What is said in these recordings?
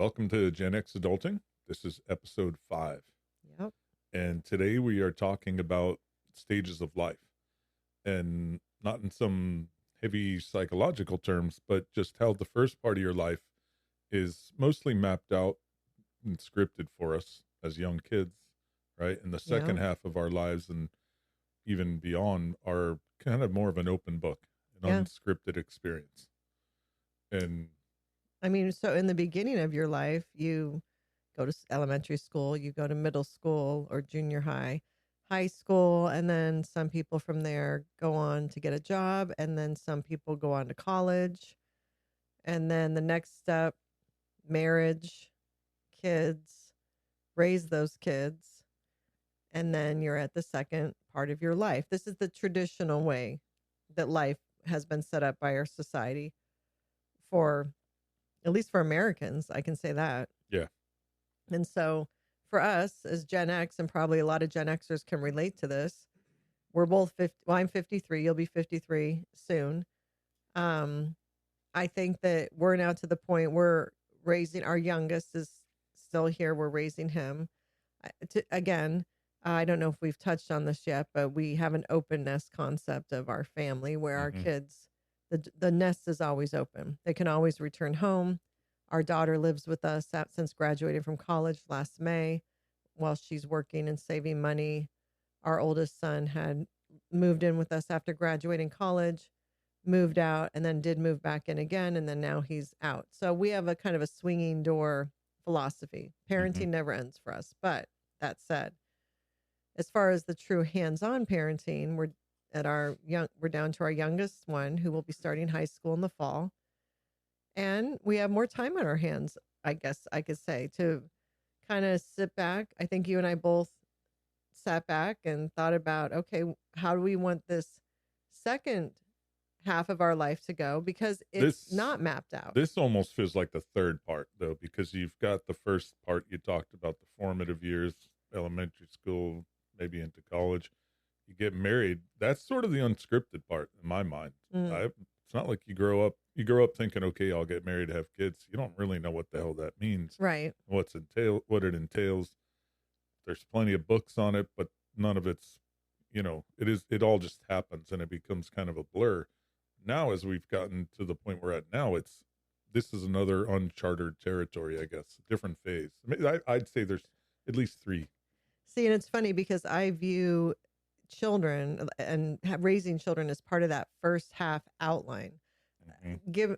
Welcome to Gen X Adulting. This is episode 5. Yep. And today we are talking about stages of life, and not in some heavy psychological terms, but just how the first part of your life is mostly mapped out and scripted for us as young kids, right? And the second Yeah. half of our lives and even beyond are kind of more of an open book, an Yeah. unscripted experience. And I mean, so in the beginning of your life, you go to elementary school, you go to middle school or junior high, high school, and then some people from there go on to get a job, and then some people go on to college. And then the next step, marriage, kids, raise those kids, and then you're at the second part of your life. This is the traditional way that life has been set up by our society for at least for Americans, I can say that. yeah, And so for us as Gen X, and probably a lot of Gen Xers can relate to this, we're both 50. Well, I'm 53. You'll be 53 soon. Um, I think that we're now to the point where raising our youngest is still here. We're raising him. Again, I don't know if we've touched on this yet, but we have an openness concept of our family where our hmm kids, the nest is always open. They can always return home. Our daughter lives with us since graduating from college last May while she's working and saving money. Our oldest son had moved in with us after graduating college, moved out, and then did move back in again. And then now he's out. So we have a kind of a swinging door philosophy. hmm Parenting never ends for us. But that said, as far as the true hands-on parenting, we're down to our youngest one who will be starting high school in the fall. And we have more time on our hands, I guess I could say, to kind of sit back. I think you and I both sat back and thought about, okay, how do we want this second half of our life to go? Because it's this not mapped out. This almost feels like the third part, though, because you've got the first part you talked about, the formative years, elementary school, maybe into college. You get married. That's sort of the unscripted part in my mind. Mm, It's not like you grow up. You grow up thinking, okay, I'll get married, have kids. You don't really know what the hell that means, right. what it entails. There's plenty of books on it, but none of it's, it all just happens and it becomes kind of a blur. Now, as we've gotten to the point we're at now, this is another uncharted territory, I guess, a different phase. I mean, I'd say there's at least 3. See, and it's funny because I view children and raising children as part of that first half outline. Mm-hmm. Give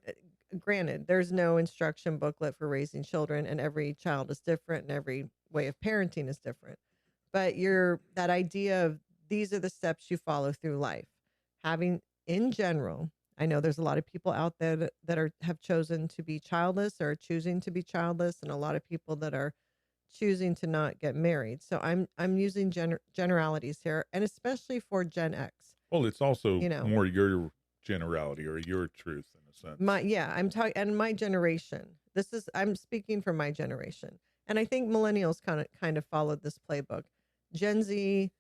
Granted, there's no instruction booklet for raising children, and every child is different, and every way of parenting is different. But that idea of these are the steps you follow through life. Having in general, I know there's a lot of people out there that have chosen to be childless or choosing to be childless, and a lot of people that are choosing to not get married. So I'm using generalities here, and especially for Gen X. Well, it's also You know, more your generality or your truth in a sense. I'm talking, and my generation. I'm speaking for my generation, and I think millennials kind of followed this playbook. Gen Z,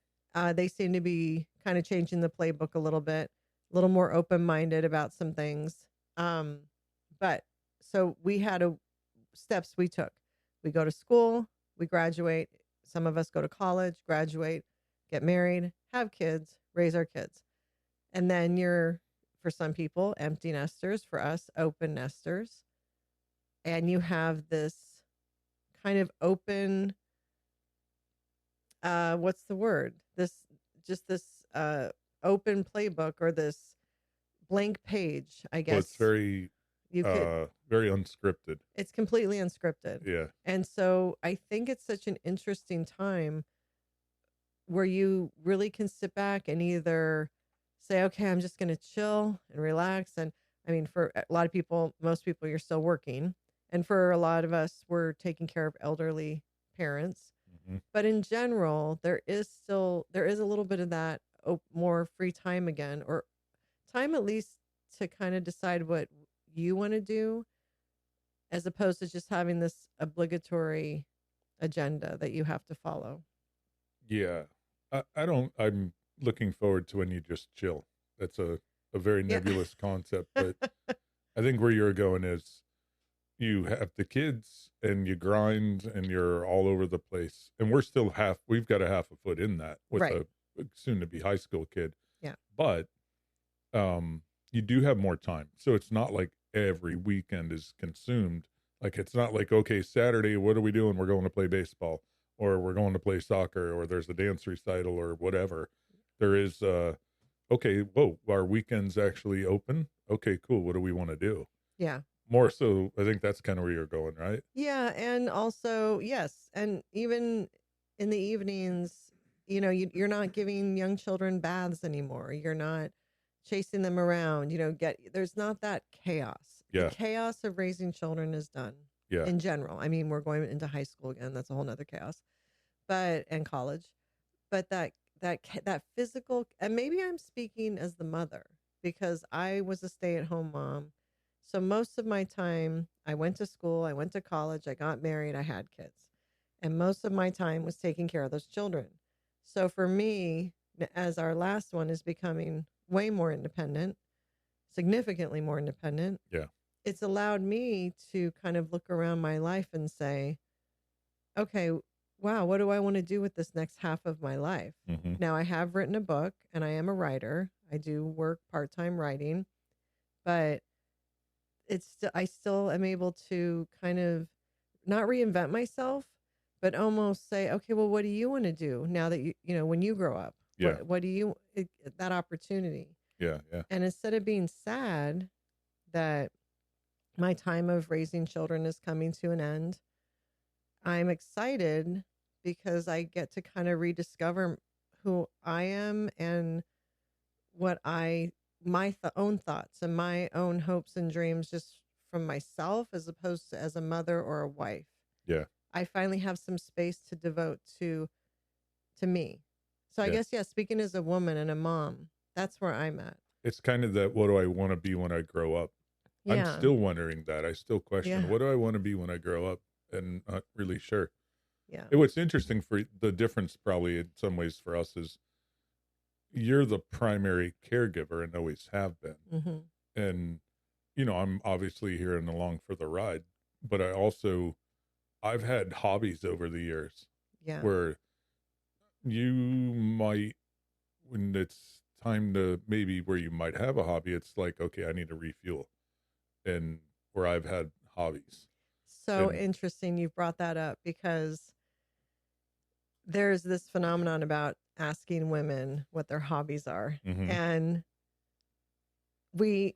they seem to be kind of changing the playbook a little more open minded about some things. Um, but so we had steps we took. We go to school, we graduate. Some of us go to college, graduate, get married, have kids, raise our kids, and then for some people, empty nesters, for us, open nesters. And you have this kind of open, what's the word? This open playbook, or this blank page, I Well, it's guess you could, very unscripted. it's completely unscripted. Yeah. And so I think it's such an interesting time where you really can sit back and either say, okay, I'm just going to chill and relax. And I mean, for a lot of people, most people, you're still working. And for a lot of us, we're taking care of elderly parents. hmm But in general, there is a little bit of that more free time again, or time at least to kind of decide what you want to do, as opposed to just having this obligatory agenda that you have to follow. Yeah. I don't, I'm looking forward to when you just chill. That's a very Yeah. nebulous concept, but I think where you're going is, you have the kids and you grind and you're all over the place. And we've got a half a foot in that with Right. a soon to be high school kid. Yeah. But you do have more time. So it's not like every weekend is consumed. Like it's not like, okay, Saturday, what are we doing? We're going to play baseball or we're going to play soccer or there's a dance recital or whatever. There is okay, whoa, our weekend's actually open. Okay, cool. What do we want to do? Yeah. More so, I think that's kind of where you're going, right? Yeah, and also, yes, and even in the evenings, you're not giving young children baths anymore. You're not chasing them around. There's not that chaos. The Yeah, chaos of raising children is done yeah, in general. I mean, we're going into high school again. That's a whole nother chaos, and college. But that physical, and maybe I'm speaking as the mother because I was a stay-at-home mom. So most of my time, I went to school, I went to college, I got married, I had kids. And most of my time was taking care of those children. So for me, as our last one is becoming way more independent, significantly more independent, yeah, it's allowed me to kind of look around my life and say, okay, wow, what do I want to do with this next half of my life? hmm, Now, I have written a book and I am a writer. I do work part-time writing, but I still am able to kind of not reinvent myself, but almost say, okay, well, what do you want to do now that when you grow up? yeah, What do you that opportunity? yeah, yeah. And instead of being sad that my time of raising children is coming to an end, I'm excited because I get to kind of rediscover who I am and what own thoughts and my own hopes and dreams just from myself as opposed to as a mother or a wife. Yeah, I finally have some space to devote to me. So I yeah. guess yeah, speaking as a woman and a mom, that's where I'm at. It's kind of that, what do I want to be when I grow up? I'm Yeah. still wondering that. I still question, Yeah. what do I want to be when I grow up? And not really sure. Yeah. And what's interesting for the difference, probably in some ways for us, is you're the primary caregiver and always have been. Mhm. And, I'm obviously here and along for the ride, but I've had hobbies over the years Yeah. where you might, when it's time to maybe where you might have a hobby, it's like, okay, I need to refuel. And where I've had hobbies. So And interesting you brought that up because there's this phenomenon about asking women what their hobbies are. mhm, And we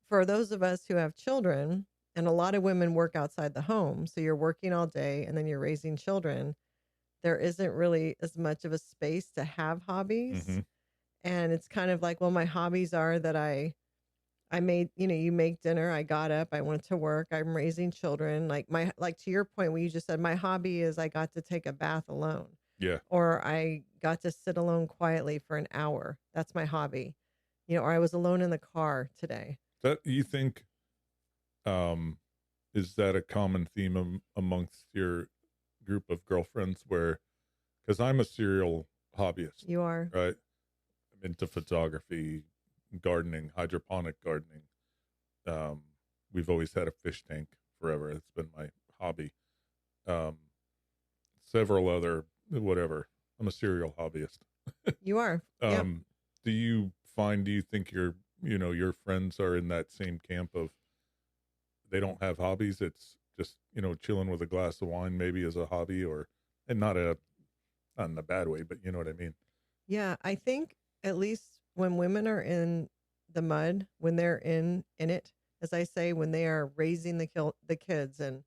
for those of us who have children, and a lot of women work outside the home, so you're working all day and then you're raising children, there isn't really as much of a space to have hobbies. mhm, And it's kind of like, well, my hobbies are that I made, you make dinner, I got up, I went to work, I'm raising children. Like to your point where you just said my hobby is I got to take a bath alone yeah. or I got to sit alone quietly for an hour. That's my hobby. Or I was alone in the car today. That you think, um, is that a common theme amongst your group of girlfriends where, because I'm a serial hobbyist, You are. right? I'm into photography, gardening, hydroponic gardening. Um, we've always had a fish tank forever. It's been my hobby. Um, several other, whatever. I'm a serial hobbyist. You are. Yep. Do you think your friends are in that same camp of they don't have hobbies? It's just, chilling with a glass of wine maybe as a hobby, and not in a bad way, but you know what I mean? Yeah, I think at least when women are in the mud, when they're in it, as I say, when they are raising the kids and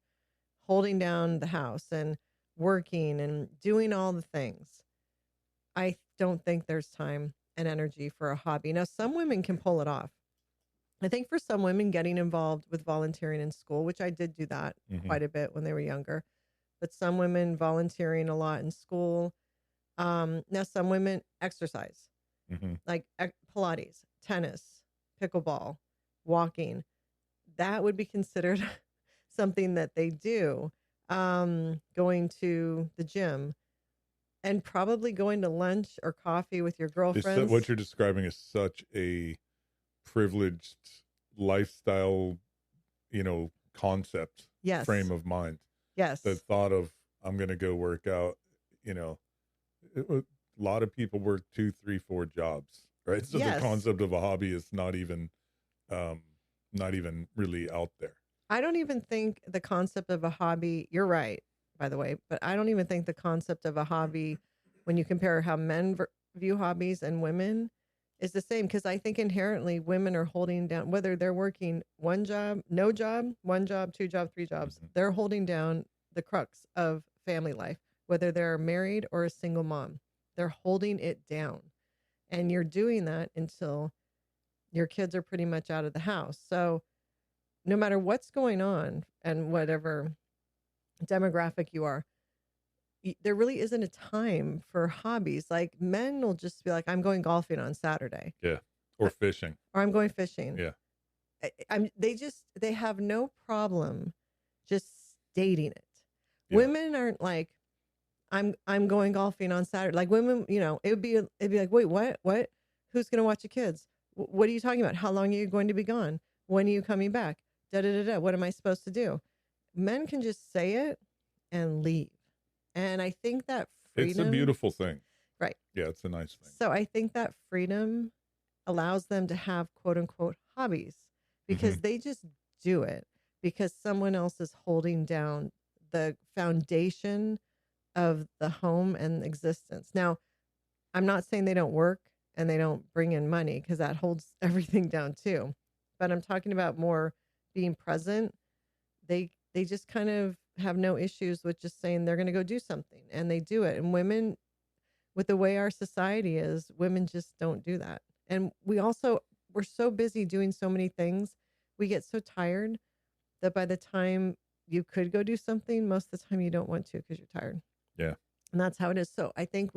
holding down the house and working and doing all the things, I don't think there's time and energy for a hobby. Now, some women can pull it off. I think for some women, getting involved with volunteering in school, which I did do that Hmm. quite a bit when they were younger, but some women volunteering a lot in school. Now, some women exercise, Hmm. like Pilates, tennis, pickleball, walking. That would be considered something that they do. Going to the gym and probably going to lunch or coffee with your What girlfriends. you're describing is such a privileged lifestyle, concept Yes. frame of mind. Yes. The thought of I'm going to go work out, a lot of people work 2, 3, 4 jobs, right? So the Yes. concept of a hobby is not even really out there. I don't even think the concept of a hobby, you're right, by the way, but I don't even think the concept of a hobby, when you compare how men view hobbies and women, is the same. Because I think inherently women are holding down, whether they're working one job, no job, one job, two jobs, three jobs, they're holding down the crux of family life, whether they're married or a single mom. They're holding it down. And you're doing that until your kids are pretty much out of the house. So no matter what's going on and whatever demographic you are, there really isn't a time for hobbies. Like men will just be like, I'm going golfing on Saturday. Yeah. Or fishing. Or I'm going fishing. Yeah. They have no problem just stating it. Yeah. Women aren't like, I'm going golfing on Saturday. Like women, it'd be like, wait, what? Who's going to watch the kids? What are you talking about? How long are you going to be gone? When are you coming back? Da da da da. What am I supposed to do? Men can just say it and leave. And I think that freedom. It's a beautiful thing. Right. Yeah, it's a nice thing. So I think that freedom allows them to have quote unquote hobbies because they just do it because someone else is holding down the foundation of the home and existence. Now, I'm not saying they don't work and they don't bring in money because that holds everything down too. But I'm talking about more being present. They just kind of have no issues with just saying they're going to go do something and they do it. And women, with the way our society is, women just don't do that. And we're so busy doing so many things. We get so tired that by the time you could go do something, most of the time you don't want to because you're tired. Yeah. And that's how it is. So I think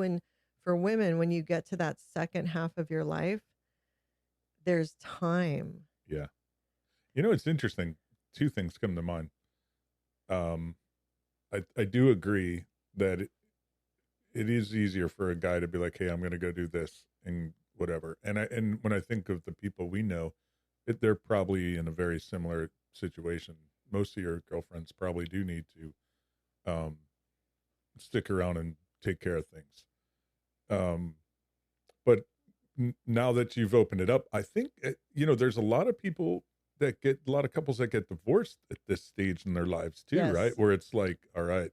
for women, when you get to that second half of your life, there's time. Yeah. It's interesting. Two things come to mind. I do agree that it is easier for a guy to be like, hey, I'm going to go do this and whatever. And when I think of the people we know, they're probably in a very similar situation. Most of your girlfriends probably do need to stick around and take care of things. But now that you've opened it up, I think, there's a lot of couples that get divorced at this stage in their lives too, yes. Right? Where it's like, all right,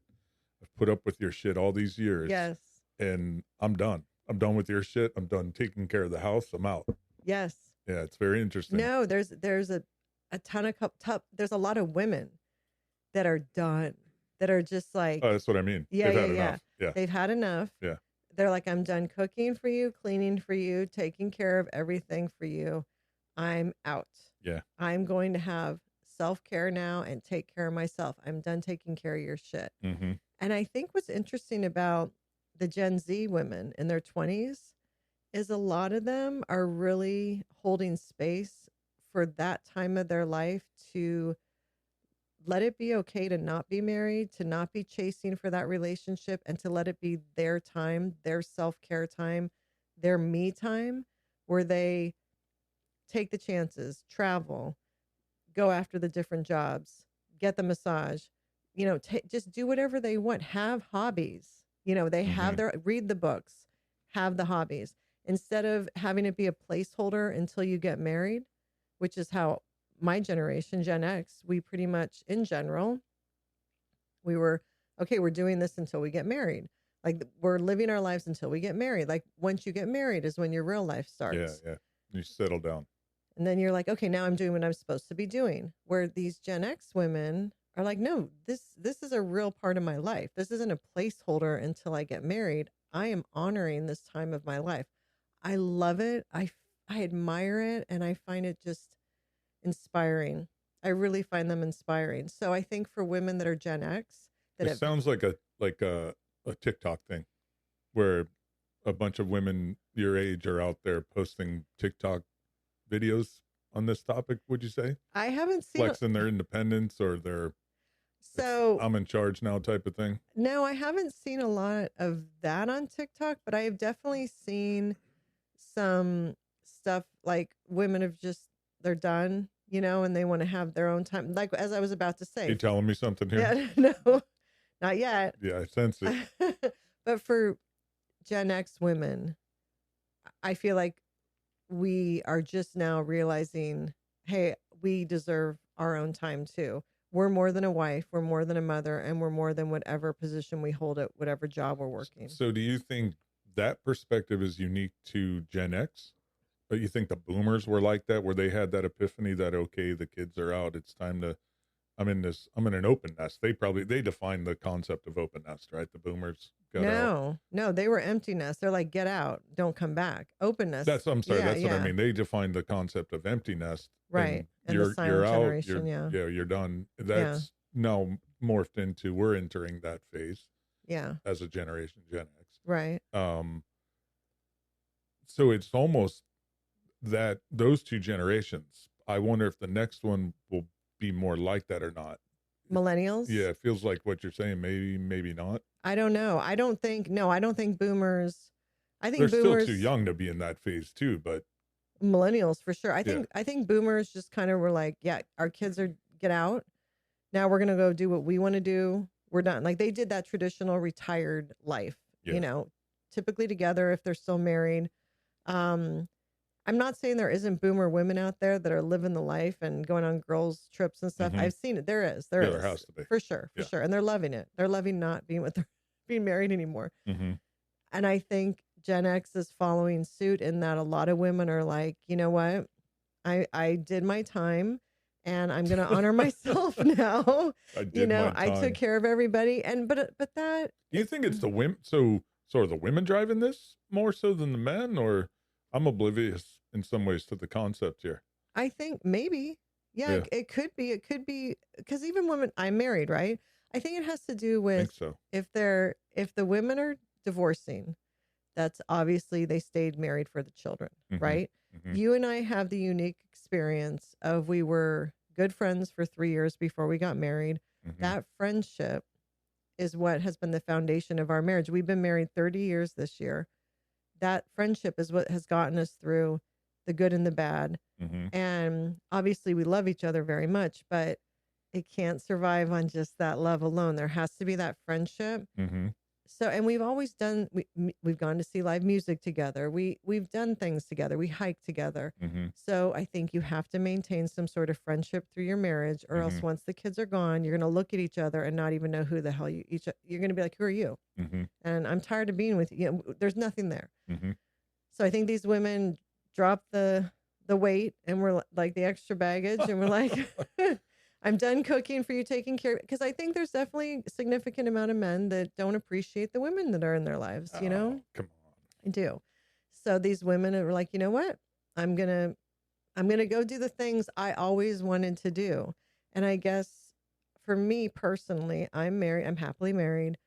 I've put up with your shit all these years. Yes. And I'm done. I'm done with your shit. I'm done taking care of the house. I'm out. Yes. Yeah, it's very interesting. No, there's a ton of there's a lot of women that are done, that are just like, oh, that's what I mean. Yeah, They've had yeah. enough. Yeah. They've had enough. Yeah. They're like, I'm done cooking for you, cleaning for you, taking care of everything for you. I'm out. Yeah. I'm going to have self-care now and take care of myself. I'm done taking care of your shit. Mm-hmm. And I think what's interesting about the Gen Z women in their 20s is a lot of them are really holding space for that time of their life to let it be okay to not be married, to not be chasing for that relationship, and to let it be their time, their self-care time, their me time, where they take the chances, travel, go after the different jobs, get the massage, just do whatever they want, have hobbies. They have read the books, have the hobbies, instead of having it be a placeholder until you get married, which is how my generation, Gen X, we pretty much, in general, we were, okay, we're doing this until we get married. Like, we're living our lives until we get married. Like, once you get married is when your real life starts. Yeah, yeah. You settle down. And then you're like, okay, now I'm doing what I'm supposed to be doing. Where these Gen X women are like, no, this is a real part of my life. This isn't a placeholder until I get married. I am honoring this time of my life. I love it. I admire it. And I find it just inspiring. I really find them inspiring. So I think for women that are Gen X, it sounds like a TikTok thing where a bunch of women your age are out there posting TikTok videos on this topic. Would you say? I haven't seen flexing their independence or their I'm in charge now type of thing. No, I haven't seen a lot of that on TikTok, but I have definitely seen some stuff like women have they're done. and they want to have their own time. Like, as I was about to You say, telling me something here? yeah, no, not yet. Yeah, I sense it. But for Gen X women, I feel like we are just now realizing, hey, we deserve our own time too. We're more than a wife, we're more than a mother, and we're more than whatever position we hold at whatever job we're working. So do you think that perspective is unique to Gen X? But you think the boomers were like that, where they had that epiphany that, okay, the kids are out, it's time to, I'm in an open nest. They defined the concept of open nest, right? The boomers got out. No, they were empty nest. They're like, get out, don't come back. Openness. I'm sorry, Yeah, that's what I yeah. mean. They defined the concept of empty nest. Right. And the You're silent out, generation, yeah. you're done. Yeah. That's now morphed into, we're entering that phase Yeah. as a generation, Gen X. Right. So it's almost that those two generations, I wonder if the next one will be more like that or not. Millennials? Yeah, it feels like what you're saying. Maybe not. I don't know. I don't think boomers. I think They're boomers still too young to be in that phase too, but millennials for sure. Yeah. I think boomers just kind of were like, yeah, our kids are get out. Now we're gonna go do what we want to do. We're done. Like they did that traditional retired life, Yeah. typically together if they're still married. I'm not saying there isn't boomer women out there that are living the life and going on girls trips and stuff. Mhm. I've seen it. There is. Yeah, there has to be. For sure. Yeah. And they're loving it. They're loving not being with their being married anymore. Mm-hmm. And I think Gen X is following suit in that a lot of women are like, you know what? I did my time and I'm going to honor myself now. I took care of everybody. And, but that. Do you think it's the women? So are the women driving this more so than the men, or I'm oblivious in some ways to the concept here? I think maybe. Yeah. It could be. It could be because even women, I'm married, right? I think it has to do with if the women are divorcing, that's obviously they stayed married for the children, right? Mm-hmm. You and I have the unique experience of we were good friends for 3 years before we got married. Mm-hmm. That friendship is what has been the foundation of our marriage. We've been married 30 years this year. That friendship is what has gotten us through the good and the bad. Mm-hmm. And obviously we love each other very much, but it can't survive on just that love alone. There has to be that friendship. Mm-hmm. So, and we've always done, we've gone to see live music together. We've done things together. We hike together. Mm-hmm. So I think you have to maintain some sort of friendship through your marriage, or else once the kids are gone, you're going to look at each other and not even know who the hell you're going to be like, who are you? Mm-hmm. And I'm tired of being with you. There's nothing there. Mm-hmm. So I think these women drop the weight and we're like the extra baggage and we're like, I'm done cooking for you, taking care. Because I think there's definitely a significant amount of men that don't appreciate the women that are in their lives, Come on. I do. So these women are like, you know what? I'm going to go do the things I always wanted to do. And I guess for me personally, I'm married. I'm happily married.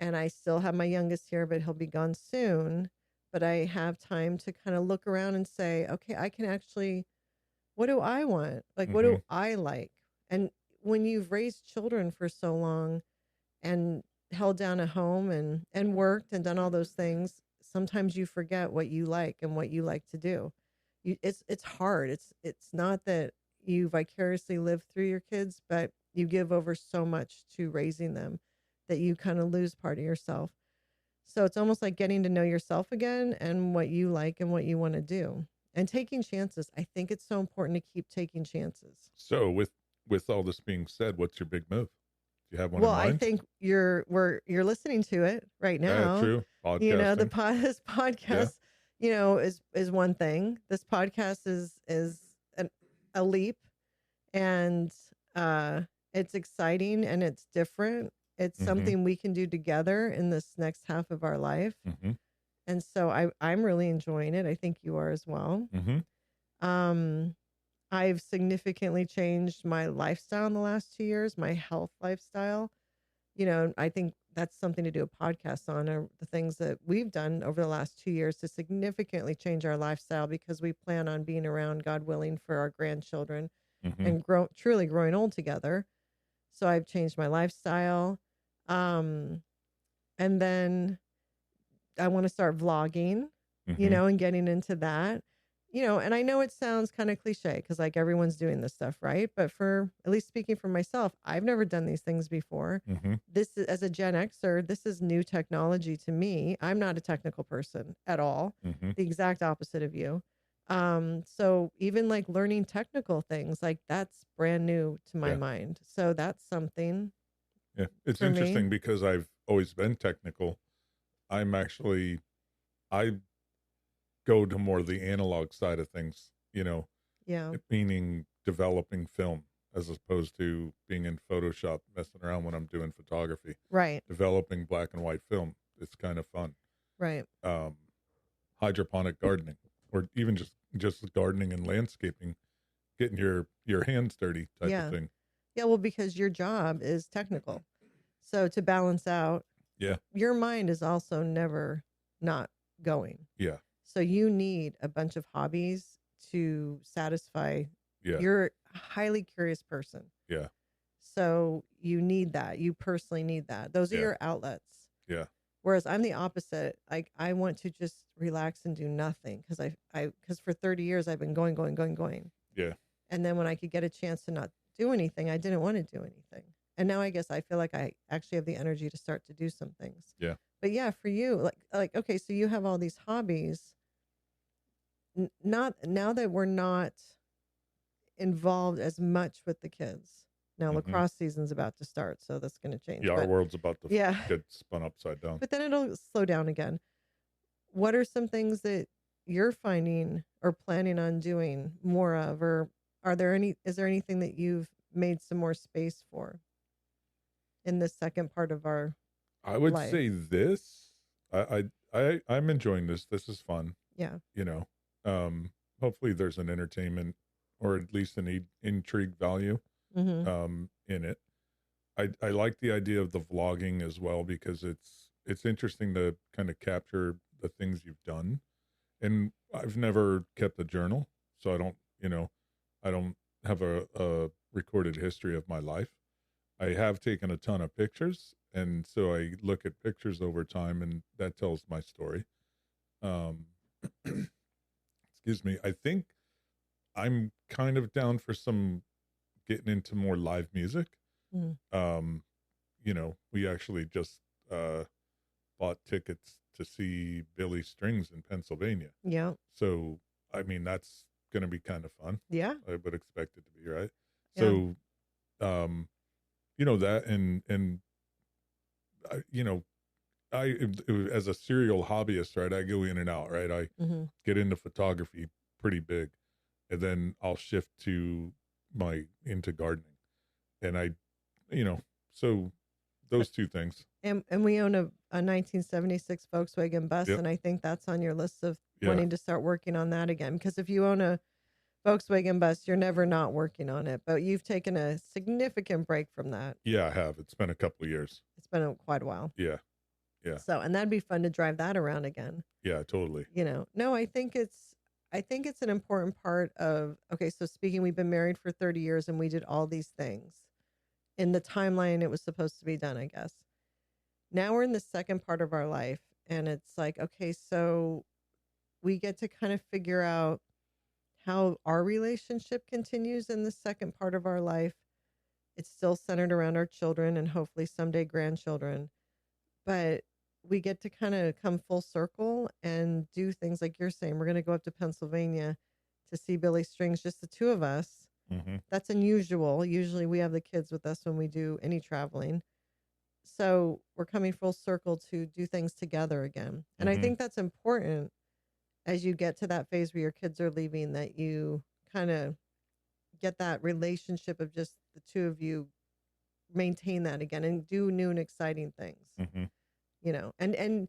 And I still have my youngest here, but he'll be gone soon. But I have time to kind of look around and say, okay, I can actually, what do I want? Like, what do I like? And when you've raised children for so long and held down a home and worked and done all those things, sometimes you forget what you like and what you like to do. It's hard. It's not that you vicariously live through your kids, but you give over so much to raising them that you kind of lose part of yourself. So it's almost like getting to know yourself again and what you like and what you want to do and taking chances. I think it's so important to keep taking chances. So with all this being said, what's your big move? Do you have one? Well, in mind? I think you're listening to it right now. Yeah, true. Podcasting. This podcast, is one thing. This podcast is a leap, and it's exciting and it's different. It's something we can do together in this next half of our life. Mm-hmm. And so I'm really enjoying it. I think you are as well. Mm-hmm. I've significantly changed my lifestyle in the last 2 years, my health lifestyle. I think that's something to do a podcast on, are the things that we've done over the last 2 years to significantly change our lifestyle, because we plan on being around, God willing, for our grandchildren and truly growing old together. So I've changed my lifestyle. And then I want to start vlogging, and getting into that. and I know it sounds kind of cliche because like everyone's doing this stuff, right? But for at least speaking for myself, I've never done these things before. Mm-hmm. This is, as a Gen Xer, this is new technology to me. I'm not a technical person at all, Mm-hmm. the exact opposite of you. So even like learning technical things, like that's brand new to my Yeah. mind. So that's something Yeah. It's for me. interesting because I've always been technical. I'm actually, I go to more the analog side of things, Yeah, meaning developing film as opposed to being in Photoshop messing around when I'm doing photography. right, Developing black and white film. It's kind of fun. right. Um, Hydroponic gardening, or even just gardening and landscaping, getting your hands dirty type of Yeah. thing. Yeah, well, because your job is technical. So to balance out, Yeah. your mind is also never not going. Yeah. So you need a bunch of hobbies to satisfy. Yeah. You're a highly curious person. Yeah. So you need that. You personally need that. Those are Yeah. your outlets. Yeah. Whereas I'm the opposite. Like I want to just relax and do nothing because because for 30 years I've been going, going, going, going. Yeah. And then when I could get a chance to not do anything, I didn't want to do anything. And now I guess I feel like I actually have the energy to start to do some things. Yeah. But yeah, for you, like okay, so you have all these hobbies. Not now that we're not involved as much with the kids. Now Mm-hmm. lacrosse season's about to start, so that's going to change. Yeah. Our But world's about to yeah, get spun upside down. but then it'll slow down again. What are some things that you're finding or planning on doing more of, or is there anything that you've made some more space for in this second part of our I would life? say this. I'm enjoying this. This is fun. Yeah. You know. Hopefully there's an entertainment or at least an intrigue value Mm-hmm. in it. I like the idea of the vlogging as well because it's interesting to kind of capture the things you've done. And I've never kept a journal, so I don't have a recorded history of my life. I have taken a ton of pictures, and so I look at pictures over time, and that tells my story. Um, excuse me. I think I'm kind of down for some getting into more live music. Mm-hmm. Um, we actually just bought tickets to see Billy Strings in Pennsylvania. Yeah. So, I mean, that's going to be kind of fun. Yeah. I would expect it to be, right? Yeah. So, um, that and I, as a serial hobbyist, right? I go in and out, right? I Mm-hmm. get into photography pretty big, and then I'll shift to into gardening, and so those two things. And we own a 1976 Volkswagen bus, Yep. and I think that's on your list of Yeah. wanting to start working on that again. Because if you own a Volkswagen bus, you're never not working on it. But you've taken a significant break from that. Yeah, I have. It's been a couple of years. It's been quite a while. Yeah. Yeah. So, and that'd be fun to drive that around again. Yeah, totally. No, I think it's an important part of, okay, so speaking, we've been married for 30 years and we did all these things in the timeline it was supposed to be done, I guess. Now we're in the second part of our life and it's like, okay, so we get to kind of figure out how our relationship continues in the second part of our life. It's still centered around our children and hopefully someday grandchildren, but we get to kind of come full circle and do things like you're saying. We're going to go up to Pennsylvania to see Billy Strings, just the two of us. Mm-hmm. That's unusual. Usually we have the kids with us when we do any traveling. So we're coming full circle to do things together again. And I Mm-hmm. think that's important as you get to that phase where your kids are leaving, that you kind of get that relationship of just the two of you, maintain that again and do new and exciting things. Mm-hmm. And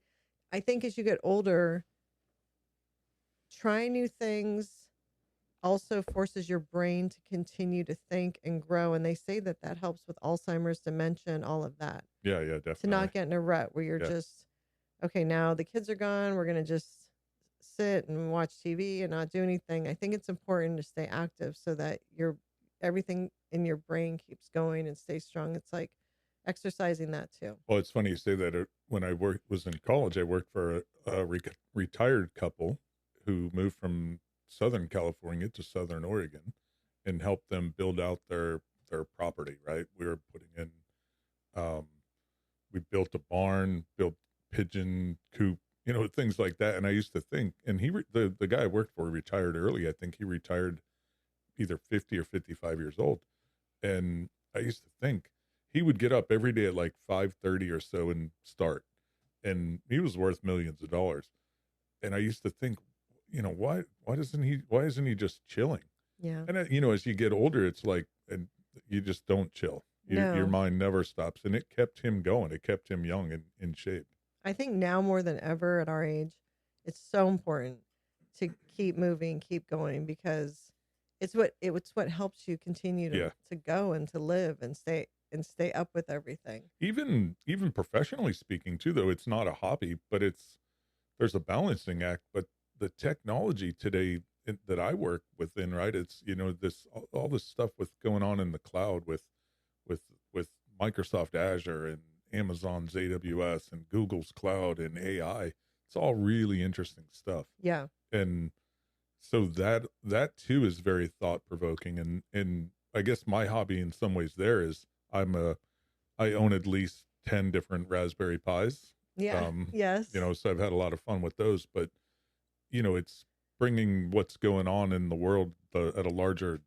I think as you get older, trying new things also forces your brain to continue to think and grow. And they say that that helps with Alzheimer's, dementia, and all of that. Yeah, definitely. To not get in a rut where you're Yeah. just, okay, now the kids are gone. We're going to just sit and watch TV and not do anything. I think it's important to stay active so that everything in your brain keeps going and stays strong. It's like exercising that too. Well, it's funny you say that. When I was in college, I worked for a retired couple who moved from Southern California to Southern Oregon and help them build out their property. Right, we were putting in. Um, we built a barn, built pigeon coop, things like that. And I used to think, and the guy I worked for retired early. I think he retired either 50 or 55 years old. And I used to think he would get up every day at like 5:30 or so and start. And he was worth millions of dollars. And I used to think, why isn't he just chilling? Yeah. And as you get older, it's like, and you just don't chill. Your No. mind never stops, and it kept him going. It kept him young and in shape. I think now more than ever at our age, it's so important to keep moving, keep going, because it's what helps you continue Yeah. to go and to live and stay up with everything. Even professionally speaking, too, though, it's not a hobby, but there's a balancing act. But the technology today that I work within, right? It's this all this stuff with going on in the cloud with with Microsoft Azure and Amazon's AWS and Google's cloud and AI. It's all really interesting stuff. Yeah. And so that too is very thought provoking. And I guess my hobby in some ways there is I own at least 10 different Raspberry Pis. Yeah. Yes. So I've had a lot of fun with those, but it's bringing what's going on in the world at a larger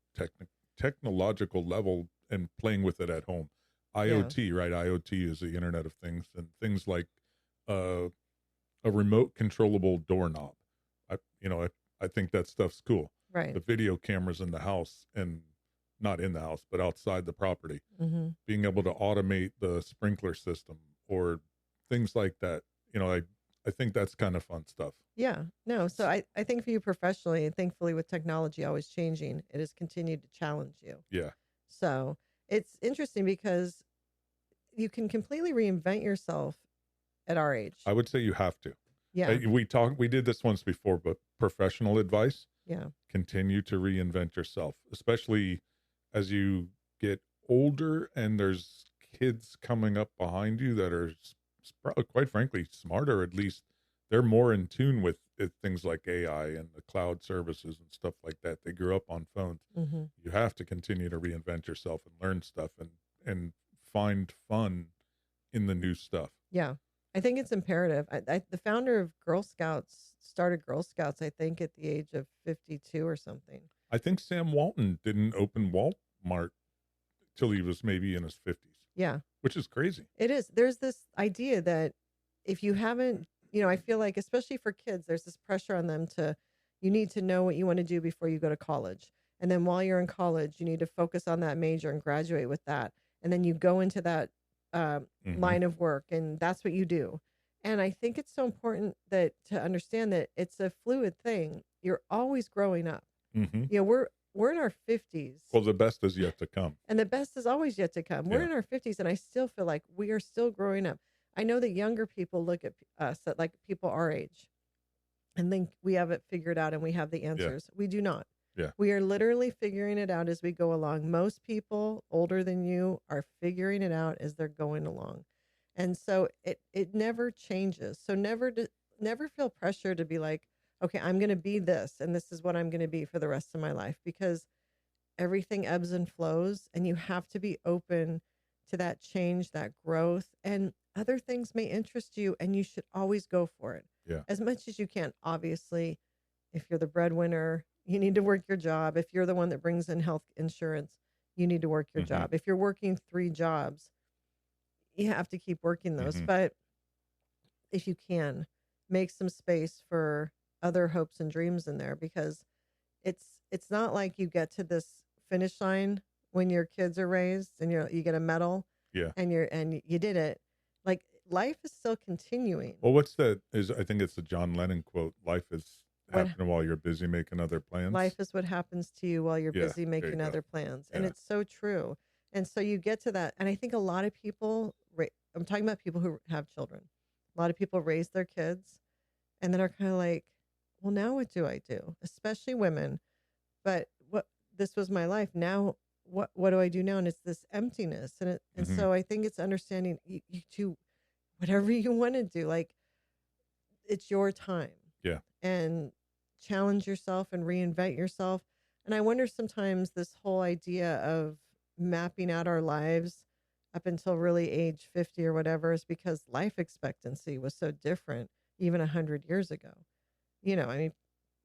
technological level and playing with it at home. IoT, right? IoT is the Internet of Things, and things like a remote controllable doorknob. I think that stuff's cool. Right. The video cameras in the house, and not in the house, but outside the property. Mm-hmm. Being able to automate the sprinkler system or things like that. I think that's kind of fun stuff. Yeah. No. So I think for you professionally, and thankfully with technology always changing, it has continued to challenge you. Yeah. So it's interesting because you can completely reinvent yourself at our age. I would say you have to. Yeah. We did this once before, but professional advice. Yeah. Continue to reinvent yourself, especially as you get older and there's kids coming up behind you that are quite frankly smarter. At least they're more in tune with things like AI and the cloud services and stuff like that. They grew up on phones. Mm-hmm. You have to continue to reinvent yourself and learn stuff and find fun in the new stuff. Yeah. I think it's imperative. The founder of Girl Scouts started Girl Scouts, I think, at the age of 52 or something. I think Sam Walton didn't open Walmart till he was maybe in his 50s. Yeah. Which is crazy. It is. There's this idea that if you haven't, I feel like, especially for kids, there's this pressure on them you need to know what you want to do before you go to college. And then while you're in college, you need to focus on that major and graduate with that. And then you go into that line of work, and that's what you do. And I think it's so important to understand that it's a fluid thing. You're always growing up. Mm-hmm. We're in our 50s. Well, the best is yet to come. And the best is always yet to come. We're in our 50s, and I still feel like we are still growing up. I know that younger people look at us, at like people our age, and think we have it figured out and we have the answers. Yeah. We do not. Yeah. We are literally figuring it out as we go along. Most people older than you are figuring it out as they're going along. And so it never changes. So never feel pressure to be like, okay, I'm going to be this, and this is what I'm going to be for the rest of my life, because everything ebbs and flows, and you have to be open to that change, that growth, and other things may interest you, and you should always go for it. Yeah. As much as you can. Obviously, if you're the breadwinner, you need to work your job. If you're the one that brings in health insurance, you need to work your job. If you're working 3 jobs, you have to keep working those. But if you can, make some space for other hopes and dreams in there, because it's not like you get to this finish line when your kids are raised and you get a medal. Yeah. And you did it. Like, life is still continuing. Well, I think it's the John Lennon quote, life is happening while you're busy making other plans. Life is what happens to you while you're busy making other plans. And it's so true. And so you get to that. And I think a lot of people, I'm talking about people who have children. A lot of people raise their kids and then are kind of like, well, now what do I do? Especially women. But this was my life. Now, what do I do now? And it's this emptiness. And so I think it's understanding you do whatever you want to do. Like, it's your time. Yeah. And challenge yourself and reinvent yourself. And I wonder sometimes this whole idea of mapping out our lives up until really age 50 or whatever is because life expectancy was so different even 100 years ago. I mean,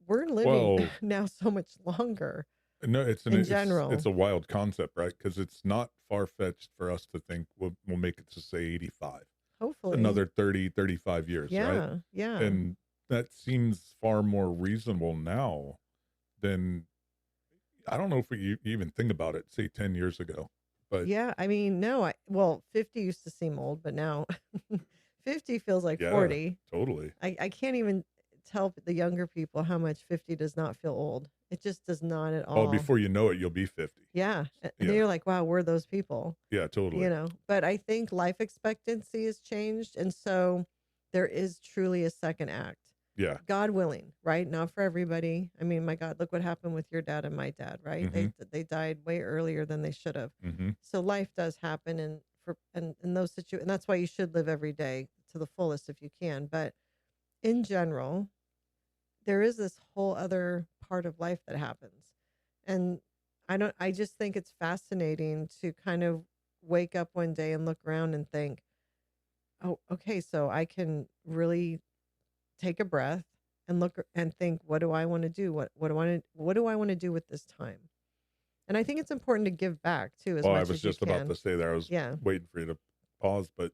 we're living Well, now so much longer no, in it's general. a wild concept, right? Because it's not far fetched for us to think we'll make it to say 85. It's Hopefully. another 30, 35 years, right? Yeah. Yeah. And that seems far more reasonable now than, I don't know if you even think about it, say 10 years ago. But Yeah. I mean, no, well, 50 used to seem old, but now 50 feels like yeah, 40. totally. I can't even tell the younger people how much 50 does not feel old. It just does not at Oh, all. before you know it, you'll be 50. Yeah. And then Yeah. you're like, wow, we're those people, Yeah, totally. But I think life expectancy has changed. And so there is truly a second act. Yeah. God willing, right? Not for everybody. I mean, my God, look what happened with your dad and my dad, right? Mm-hmm. They died way earlier than they should have. Mm-hmm. So life does happen, and in those situations, and that's why you should live every day to the fullest if you can. But in general, there is this whole other part of life that happens, and I just think it's fascinating to kind of wake up one day and look around and think, oh, okay, so I can really take a breath and look and think, what do I want to do? What do I want to do with this time? And I think it's important to give back too as Well, I much was as you just about can. to say there. I was Yeah. waiting for you to pause, but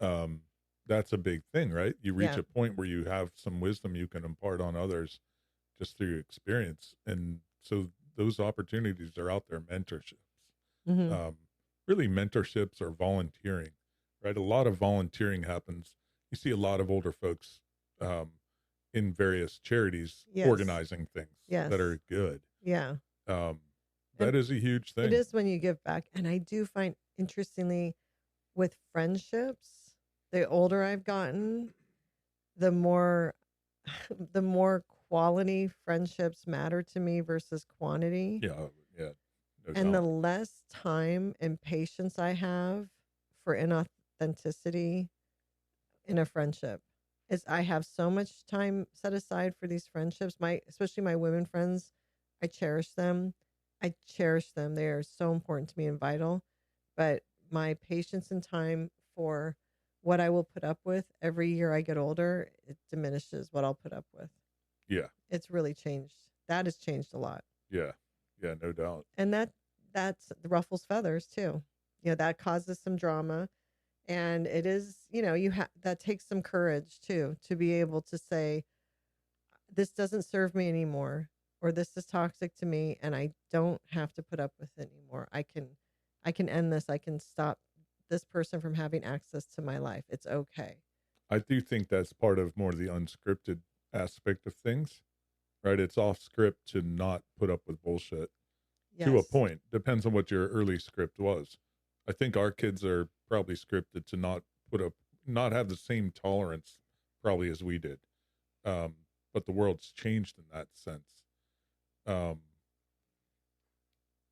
um, that's a big thing, right? You reach Yeah. a point where you have some wisdom you can impart on others just through experience. And so those opportunities are out there, mentorships. Hmm. Um, really, mentorships or volunteering, right? A lot of volunteering happens. You see a lot of older folks um, in various charities Yes. organizing things Yes. that are good. Yeah. Um, And that is a huge it thing. is when you give back. And I do find interestingly with friendships, the older I've gotten, the more the more quality friendships matter to me versus quantity. Yeah, yeah, no And the doubt. less time and patience I have for inauthenticity in a friendship is I have so much time set aside for these friendships. Especially my women friends, I cherish them. I cherish them. They are so important to me and vital. But my patience and time for what I will put up with every year I get older, it diminishes what I'll put up with. Yeah, It's really changed. That has changed a lot. yeah, yeah, no doubt. And that's the ruffles feathers too. That causes some drama. And it is, that takes some courage too, to be able to say, this doesn't serve me anymore, or this is toxic to me, and I don't have to put up with it anymore. I can end this. I can stop this person from having access to my life. It's okay. I do think that's part of more the unscripted aspect of things, right? It's off script to not put up with bullshit to a Yes. point. Depends on what your early script was. I think our kids are probably scripted to not have the same tolerance probably as we did. Um, but the world's changed in that sense. Um,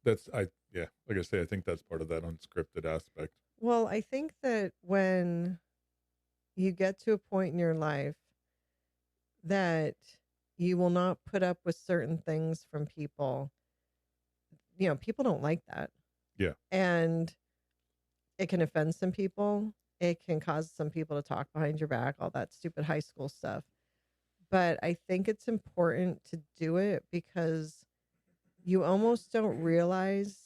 like I say, I think that's part of that unscripted aspect. Well, I think that when you get to a point in your life that you will not put up with certain things from people, people don't like that. Yeah. And it can offend some people. It can cause some people to talk behind your back, all that stupid high school stuff. But I think it's important to do it because you almost don't realize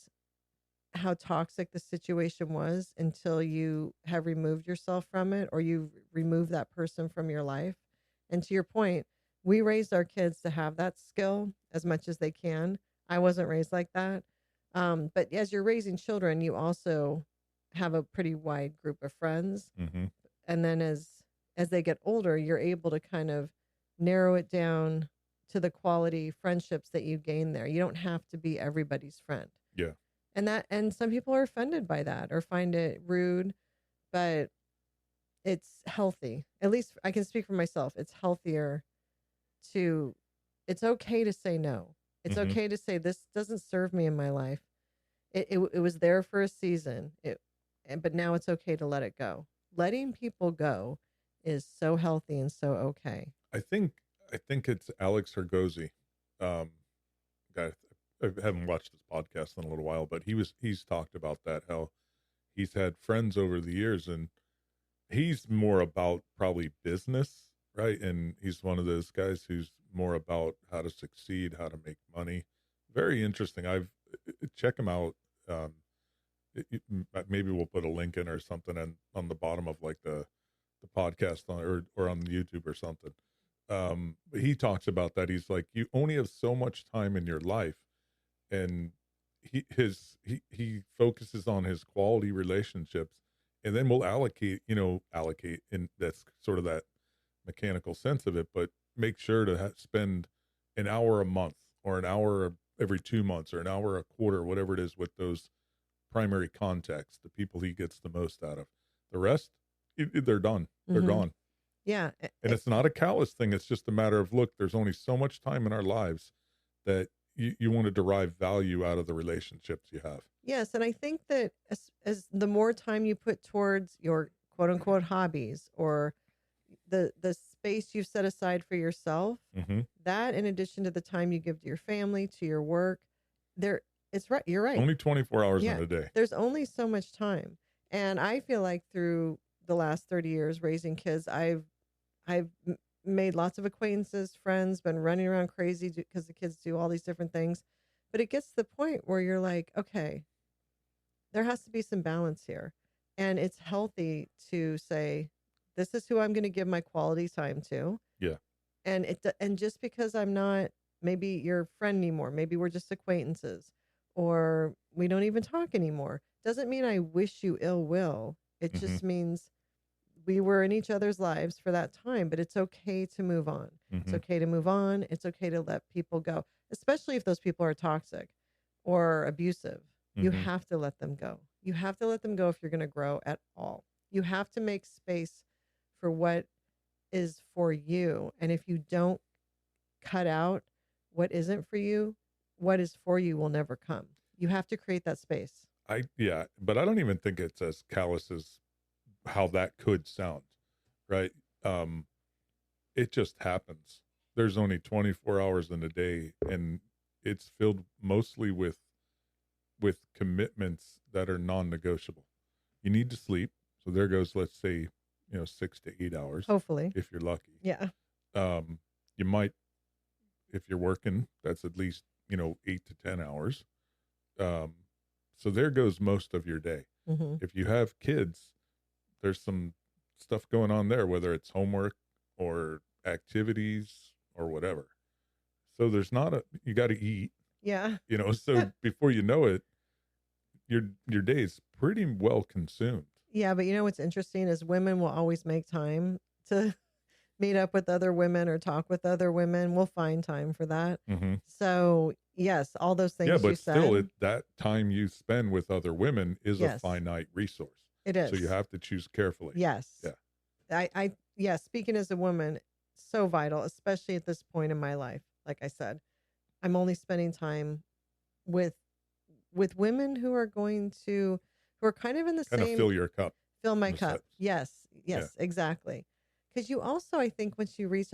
how toxic the situation was until you have removed yourself from it, or you remove that person from your life. And to your point, we raised our kids to have that skill as much as they can. I wasn't raised like that. But as you're raising children, you also have a pretty wide group of friends. Mm-hmm. And then as they get older, you're able to kind of narrow it down to the quality friendships that you gain there. You don't have to be everybody's friend. Yeah. And some people are offended by that or find it rude, but it's healthy. At least I can speak for myself. It's healthier to it's okay to say no. It's Mm-hmm. okay to say this doesn't serve me in my life. It was there for a season. But now it's okay to let it go. Letting people go is so healthy and so okay. I think I think it's Alex Hergozi. Um, guy, I haven't watched his podcast in a little while, but he's talked about that, how he's had friends over the years, and he's more about probably business, right? And he's one of those guys who's more about how to succeed, how to make money. Very interesting. Check him out. Um, Maybe we'll put a link in or something on the bottom of like the podcast or on YouTube or something. But he talks about that. He's like, you only have so much time in your life, and he focuses on his quality relationships, and then we'll allocate, and that's sort of that mechanical sense of it, but make sure to spend an hour a month or an hour every 2 months or an hour a quarter, whatever it is, with those primary contacts, the people he gets the most out of. The rest, they're done. They're Mm-hmm. gone. Yeah. And it's not a callous thing. It's just a matter of, look, there's only so much time in our lives that you want to derive value out of the relationships you have. Yes. And I think that as the more time you put towards your quote unquote hobbies or the space you've set aside for yourself, Mm-hmm. that in addition to the time you give to your family, to your work, it's right. You're right. Only 24 hours Yeah. in a day. There's only so much time. And I feel like through the last 30 years raising kids, I've made lots of acquaintances, friends, been running around crazy because the kids do all these different things. But it gets to the point where you're like, okay, there has to be some balance here. And it's healthy to say, this is who I'm going to give my quality time to. Yeah. And just because I'm not maybe your friend anymore, maybe we're just acquaintances, or we don't even talk anymore, doesn't mean I wish you ill will. It Mm-hmm. just means we were in each other's lives for that time, but it's okay to move on. It's Mm-hmm. okay to move on. It's okay to let people go, especially if those people are toxic or abusive. You Mm-hmm. have to let them go. You have to let them go if you're going to grow at all. You have to make space for what is for you. And if you don't cut out what isn't for you, what is for you will never come. You have to create that space. But I don't even think it's as callous as how that could sound, right? It just happens. There's only 24 hours in a day, and it's filled mostly with commitments that are non-negotiable. You need to sleep, so there goes, let's say, 6 to 8 hours, Hopefully. if you're lucky. Yeah. You might, if you're working, that's at least 8 to 10 hours. So there goes most of your day. Mm-hmm. If you have kids, there's some stuff going on there, whether it's homework or activities or whatever. So there's not you got to eat, Yeah. so before you know it, your day is pretty well consumed. Yeah. But you know what's interesting is women will always make time to meet up with other women or talk with other women. We'll find time for that. Mm-hmm. So yes, all those things Yeah, you but said. still, that time you spend with other women is a Yes. finite resource. It is. So you have to choose carefully. Yes. Yeah. Yeah, speaking as a woman, so vital, especially at this point in my life. Like I said, I'm only spending time with women who are kind of in the Kind of same, fill your cup. fill my in a cup. sense. Yes, exactly. Because you also, I think, once you reach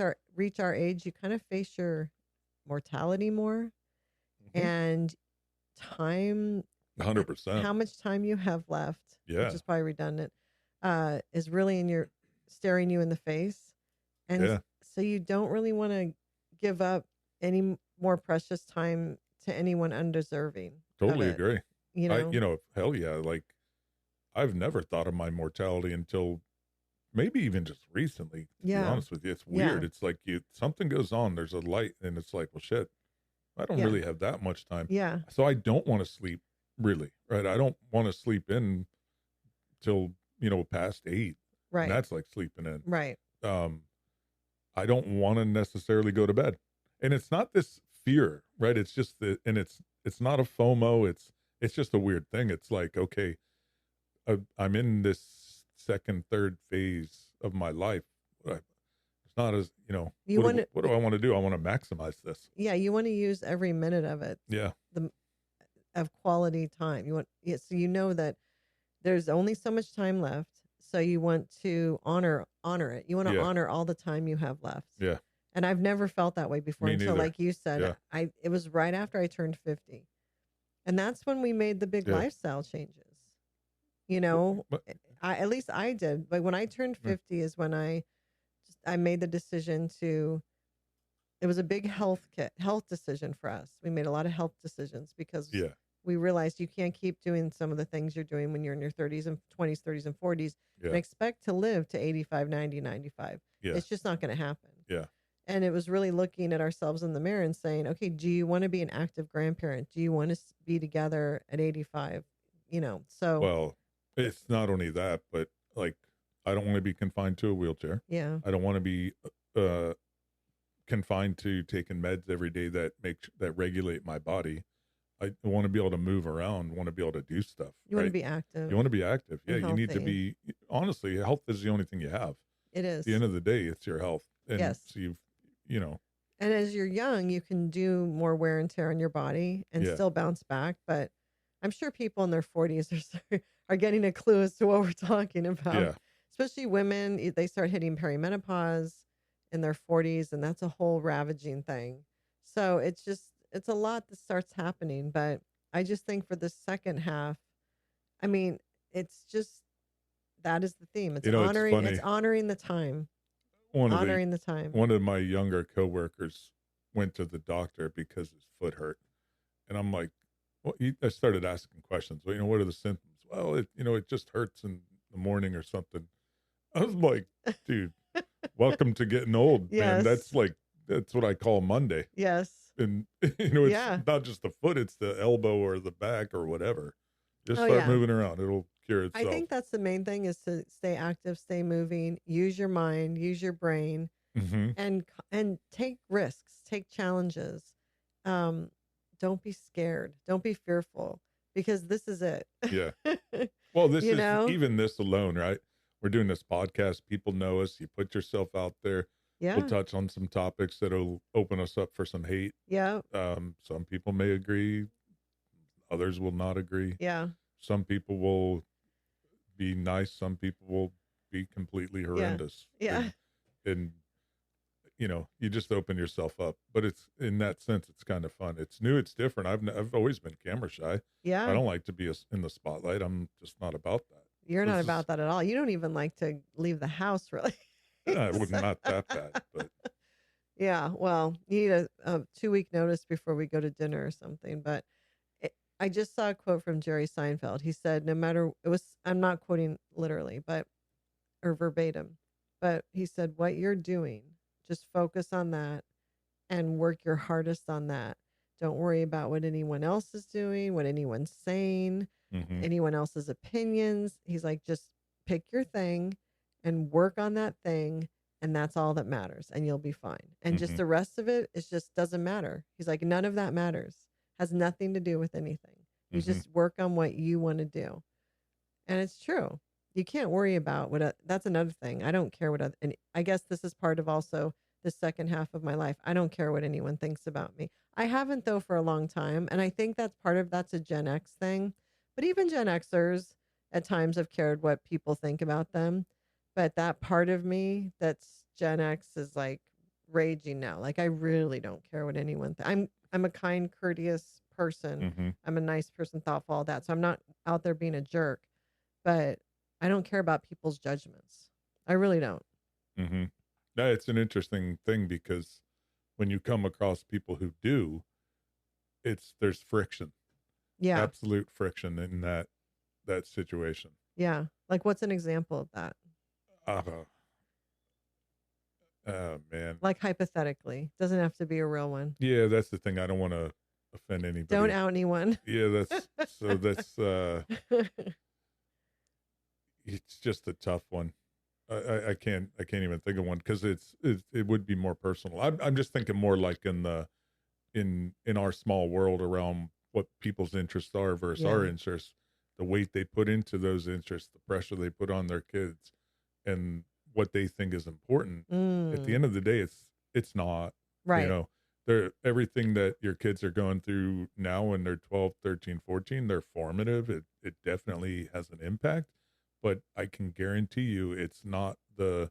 our age, you kind of face your mortality more Mhm. and time, 100%. how much time you have left, Yeah. which is probably redundant, is really staring you in the face. And Yeah. so you don't really want to give up any more precious time to anyone undeserving. of Totally it, agree. You know? Hell yeah. Like, I've never thought of my mortality until maybe even just recently, to be Yeah. honest with you. It's Yeah. weird. It's like something goes on, there's a light, and it's like, well, shit, I don't Yeah. really have that much time. Yeah. So I don't want to sleep, really, right? I don't want to sleep in till, past 8. Right. And that's like sleeping in. Right. I don't want to necessarily go to bed. And it's not this fear, right? It's just it's not a FOMO. It's just a weird thing. It's like, okay, I'm in this second, third phase of my life. It's not as, what do I want to do? I want to maximize this. Yeah. You want to use every minute of it. Yeah. Of quality time. So you know that there's only so much time left. So you want to honor it. You want to Yeah. honor all the time you have left. Yeah. And I've never felt that way before Me until, neither. like you said, Yeah. it was right after I turned 50. And that's when we made the big Yeah. lifestyle changes. You But, know, but at least I did. But when I turned yeah. 50 is when I made the decision to, it was a big health decision for us. We made a lot of health decisions because Yeah. we realized you can't keep doing some of the things you're doing when you're in your 30s and 20s, 30s and 40s and Yeah. expect to live to 85, 90, 95. Yeah. It's just not going to happen. Yeah. And it was really looking at ourselves in the mirror and saying, okay, do you want to be an active grandparent? Do you want to be together at 85? So Well, it's not only that, but like, I don't want to be confined to a wheelchair. yeah, I don't want to be uh, confined to taking meds every day that regulate my body. I want to be able to move around, want to be able to do stuff. you want to Right? be active You want to be active. Yeah, and you need to healthy. be. Honestly, health is the only thing you have. It At the is. end of the day, it's your health, and Yes. so you know, And as you're young, you can do more wear and tear on your body and yeah, still bounce back. But I'm sure people in their 40s are getting a clue as to what we're talking about. yeah, Especially women, they start hitting perimenopause in their 40s, and that's a whole ravaging thing. So it's a lot that starts happening. But I just think for the second half, I mean, it's just that is the theme. It's It's funny. honoring the time, One of the honoring the time. one of my younger coworkers went to the doctor because his foot hurt, and I'm like, well, I started asking questions. Well, what are the symptoms? Well, it just hurts in the morning or something. I was like, dude, welcome to getting old, man. Yes. That's what I call Monday. Yes. And it's Yeah. not just the foot, it's the elbow or the back or whatever. Just Oh, start yeah. moving around. It'll cure I itself. think that's the main thing is to stay active, stay moving, use your mind, use your brain, Hmm. and take risks, take challenges. Um, don't be scared. Don't be fearful because this is it. Yeah. Well, this You is know? even this alone, right? We're doing this podcast. People know us. You put yourself out there. We'll Yeah. touch on some topics that'll open us up for some hate. Yeah. Some people may agree, others will not agree. Yeah. Some people will be nice. Some people will be completely horrendous. Yeah. And you just open yourself up. But it's in that sense, it's kind of fun. It's new. It's different. I've always been camera shy. I Yeah. don't like to be in the spotlight. I'm just not about that. You're not This is- about that at all. You don't even like to leave the house, really. Not that bad, but Yeah, well, you need a 2-week notice before we go to dinner or something. But I just saw a quote from Jerry Seinfeld. He said, no matter, I'm not quoting literally, or verbatim, but he said, what you're doing, just focus on that and work your hardest on that. Don't worry about what anyone else is doing, what anyone's saying, mhm, anyone else's opinions. He's like, just pick your thing and work on that thing. And that's all that matters. And you'll be fine. And just mhm, the rest of it, just doesn't matter. He's like, none of that matters. Has nothing to do with anything. You mhm. just work on what you want to do. And it's true. You can't worry about that's another thing. I don't care and I guess this is part of also the second half of my life. I don't care what anyone thinks about me. I haven't though for a long time. And I think that's a Gen X thing. But even Gen Xers at times have cared what people think about them. But that part of me that's Gen X is like raging now. Like I really don't care what anyone I'm a kind, courteous person. Mhm. I'm a nice person, thoughtful, all that. So I'm not out there being a jerk, but I don't care about people's judgments. I really don't. Mm-hmm. Yeah, it's an interesting thing because when you come across people who do, there's friction, Yeah. absolute friction in that situation. Yeah. Like what's an example of that? Oh man. Like hypothetically. Doesn't have to be a real one. Yeah, that's the thing. I don't want to offend anybody. Don't out anyone. Yeah, that's it's just a tough one. I can't even think of one because it would be more personal. I'm just thinking more like in our small world around what people's interests are versus our Yeah. interests, the weight they put into those interests, the pressure they put on their kids, and what they think is important. At the Mm, end of the day, it's not. You right. know, everything that your kids are going through now when they're 12, 13, 14, they're formative. It definitely has an impact, but I can guarantee you it's not the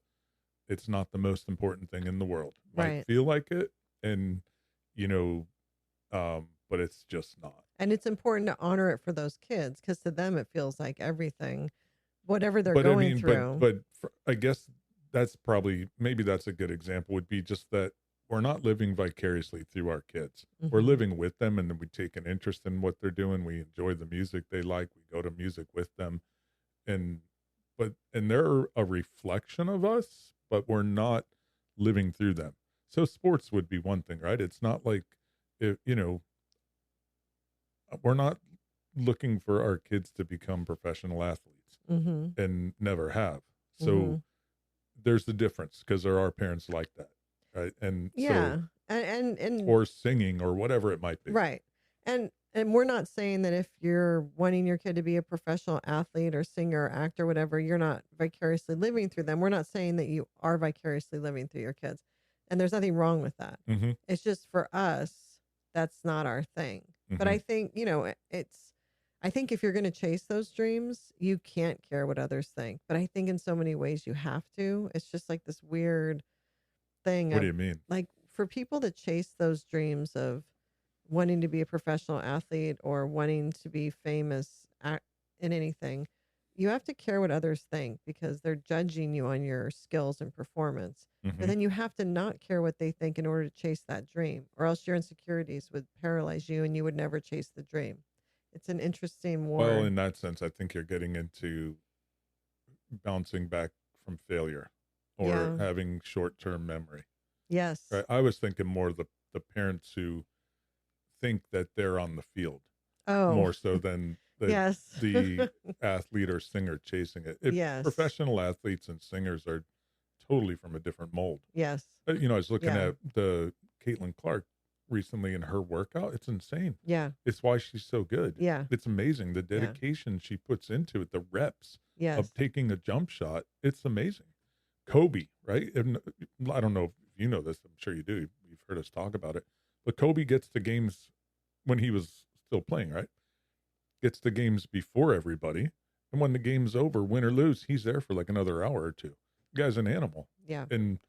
it's not the most important thing in the world. Might Right. feel like it, and you know, but it's just not. And it's important to honor it for those kids because to them it feels like everything, whatever they're But I going mean, through. I guess that's probably, maybe that's a good example, would be just that we're not living vicariously through our kids. We're Hmm. living with them, and then we take an interest in what they're doing. We enjoy the music they like. We go to music with them, and and they're a reflection of us, but we're not living through them. So sports would be one thing, right? It's not like, if, we're not looking for our kids to become professional athletes, Hmm. and never have. Hmm. So there's the difference, because there are parents like that, right? And so, Yeah. And or singing or whatever it might be. right. And we're not saying that if you're wanting your kid to be a professional athlete or singer or actor, whatever, you're not vicariously living through them. We're not saying that you are vicariously living through your kids. And there's nothing wrong with that. Mm-hmm. It's just for us, that's not our thing. But Mm-hmm. I think, I think if you're going to chase those dreams, you can't care what others think. But I think in so many ways you have to. It's just like this weird thing What do of you mean? like for people to chase those dreams of wanting to be a professional athlete or wanting to be famous in anything, you have to care what others think because they're judging you on your skills and performance. But Mm-hmm. then you have to not care what they think in order to chase that dream, or else your insecurities would paralyze you and you would never chase the dream. It's an interesting Well, war. in that sense, I think you're getting into bouncing back from failure or Yeah. having short-term memory. Yes. Right? I was thinking more the parents who think that they're on the field Oh, more so than yes. the athlete or singer chasing it. Yes. Professional athletes and singers are totally from a different mold. Yes. I was looking Yeah. at the Caitlin Clark recently in her workout. It's insane. Yeah. It's why she's so good. Yeah. It's amazing the Yeah. dedication she puts into it, the reps Yes. of taking a jump shot. It's amazing. Kobe, right? And I don't know if you know this. I'm sure you do. You've heard us talk about it. But Kobe gets to games when he was still playing, right? Gets to games before everybody. And when the game's over, win or lose, he's there for like another hour or two. The guy's an animal. Yeah. And,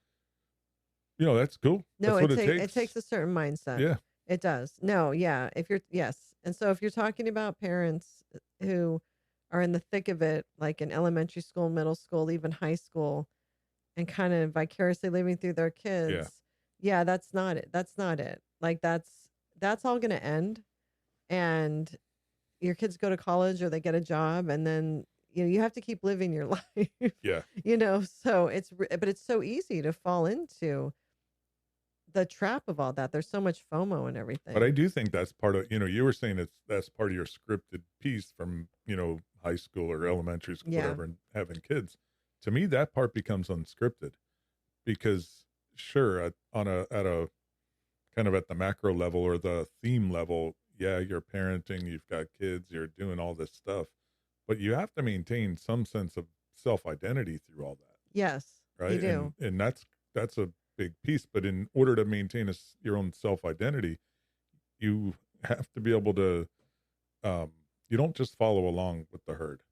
that's cool. No, That's what it it takes takes. a certain mindset. Yeah. It does. No, yeah. If you're yes. And so if you're talking about parents who are in the thick of it, like in elementary school, middle school, even high school, and kind of vicariously living through their Yeah. kids, yeah, that's not it. That's not it. Like that's all gonna end. And your kids go to college or they get a job and then you have to keep living your life. Yeah. So but it's so easy to fall into the trap of all that. There's so much FOMO and But I everything. do think that's part of, you were saying that's part of your scripted piece from, high school or elementary school, Yeah. whatever, and having kids. To me, that part becomes unscripted because sure, at a kind of at the macro level or the theme level, yeah, you're parenting, you've got kids, you're doing all this stuff, but you have to maintain some sense of self-identity through all that, Yes, you right? And do. that's a big piece. But in order to maintain your own self-identity, you have to be able to, you don't just follow along with the herd.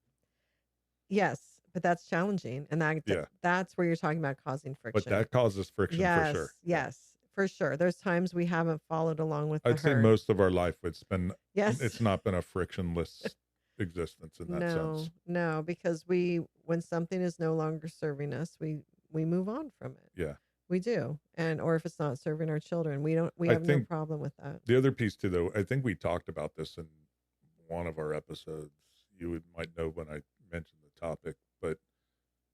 Yes, but that's challenging, and Yeah, that's where you're talking about causing but friction. that causes friction for sure. Yes, Yeah. yes, for sure. There's times we haven't followed along with the I'd say herd. most of our life Yes. it's not been a frictionless existence in that No, sense. no, because when something is no longer serving us, we move on from it. Yeah. We do. And or if it's not serving our children, we I have no think problem with that. the other piece too, though, I think we talked about this in one of our episodes. Might know when I mentioned the topic, but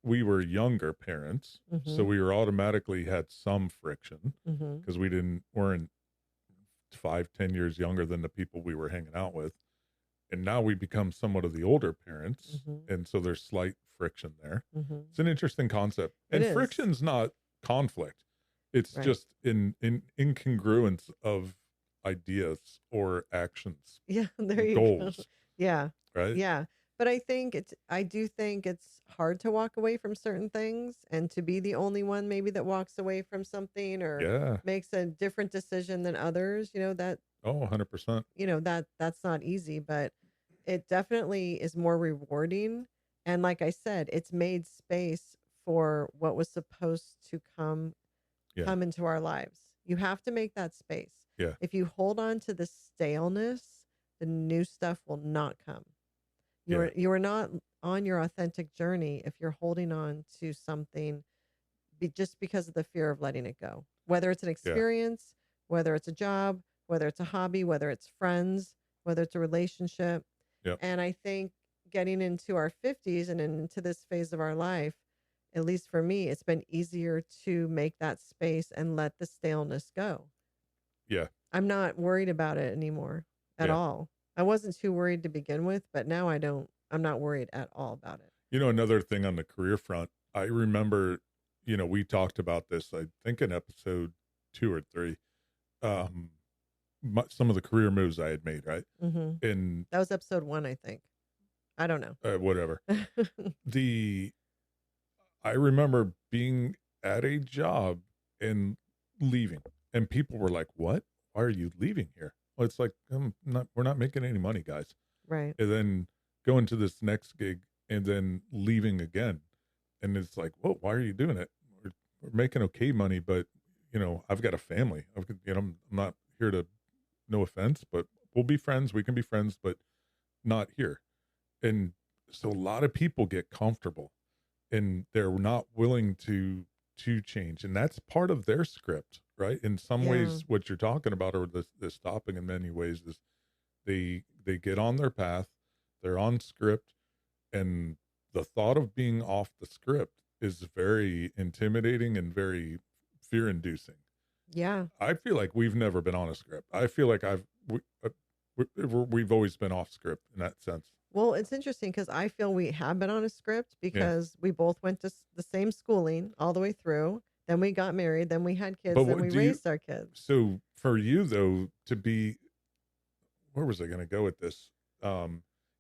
we were younger parents, so Mhm. we were automatically had some friction Mhm. because weren't 5, 10 years younger than the people we were hanging out with. And now we become somewhat of the older parents, Mhm. and so there's slight friction there. Mhm. It's an interesting concept, It and is. friction's not conflict. It's Right. just in incongruence of ideas or actions, Yeah, there you go. goals, Yeah. right? Yeah. But I do think it's hard to walk away from certain things and to be the only one maybe that walks away from something or Yeah. makes a different decision than others, that Oh, 100%. that's not easy, but it definitely is more rewarding. And like I said, it's made space for what was supposed to Yeah. come into our lives. You have to make that space. Yeah. If you hold on to the staleness, the new stuff will not come. Yeah. You are not on your authentic journey if you're holding on to something just because of the fear of letting it go. Whether it's an Yeah. experience, whether it's a job, whether it's a hobby, whether it's friends, whether it's a relationship. Yep. And I think getting into our 50s and into this phase of our life, at least for me, it's been easier to make that space and let the staleness go. Yeah. I'm not worried about it anymore at Yeah. all. I wasn't too worried to begin with, but now I'm not worried at all about it. Another thing on the career front, I remember, we talked about this, I think in episode 2 or 3, some of the career moves I had made, right? Mm-hmm. And That was episode 1, I think. I don't know. whatever. I remember being at a job and leaving, and people were like, "What? Why are you leaving here?" Well, it's like, we're not making any money, guys. Right. And then going to this next gig and then leaving again. And it's like, whoa, why are you doing it? We're making okay money, but I've got a family. I'm not here to, no offense, but we'll be friends. We can be friends, but not here. And so a lot of people get comfortable and they're not willing to change. And that's part of their script, right? In some ways, what you're talking about, or this topic in many ways, is they get on their path, they're on script, and the thought of being off the script is very intimidating and very fear inducing. Yeah. I feel like we've never been on a script. I feel like we've always been off script in that sense. Well, it's interesting because I feel we have been on a script because we both went to the same schooling all the way through. Then we got married. Then we had kids. Then we raised our kids. So for you, though, to be, where was I going to go with this?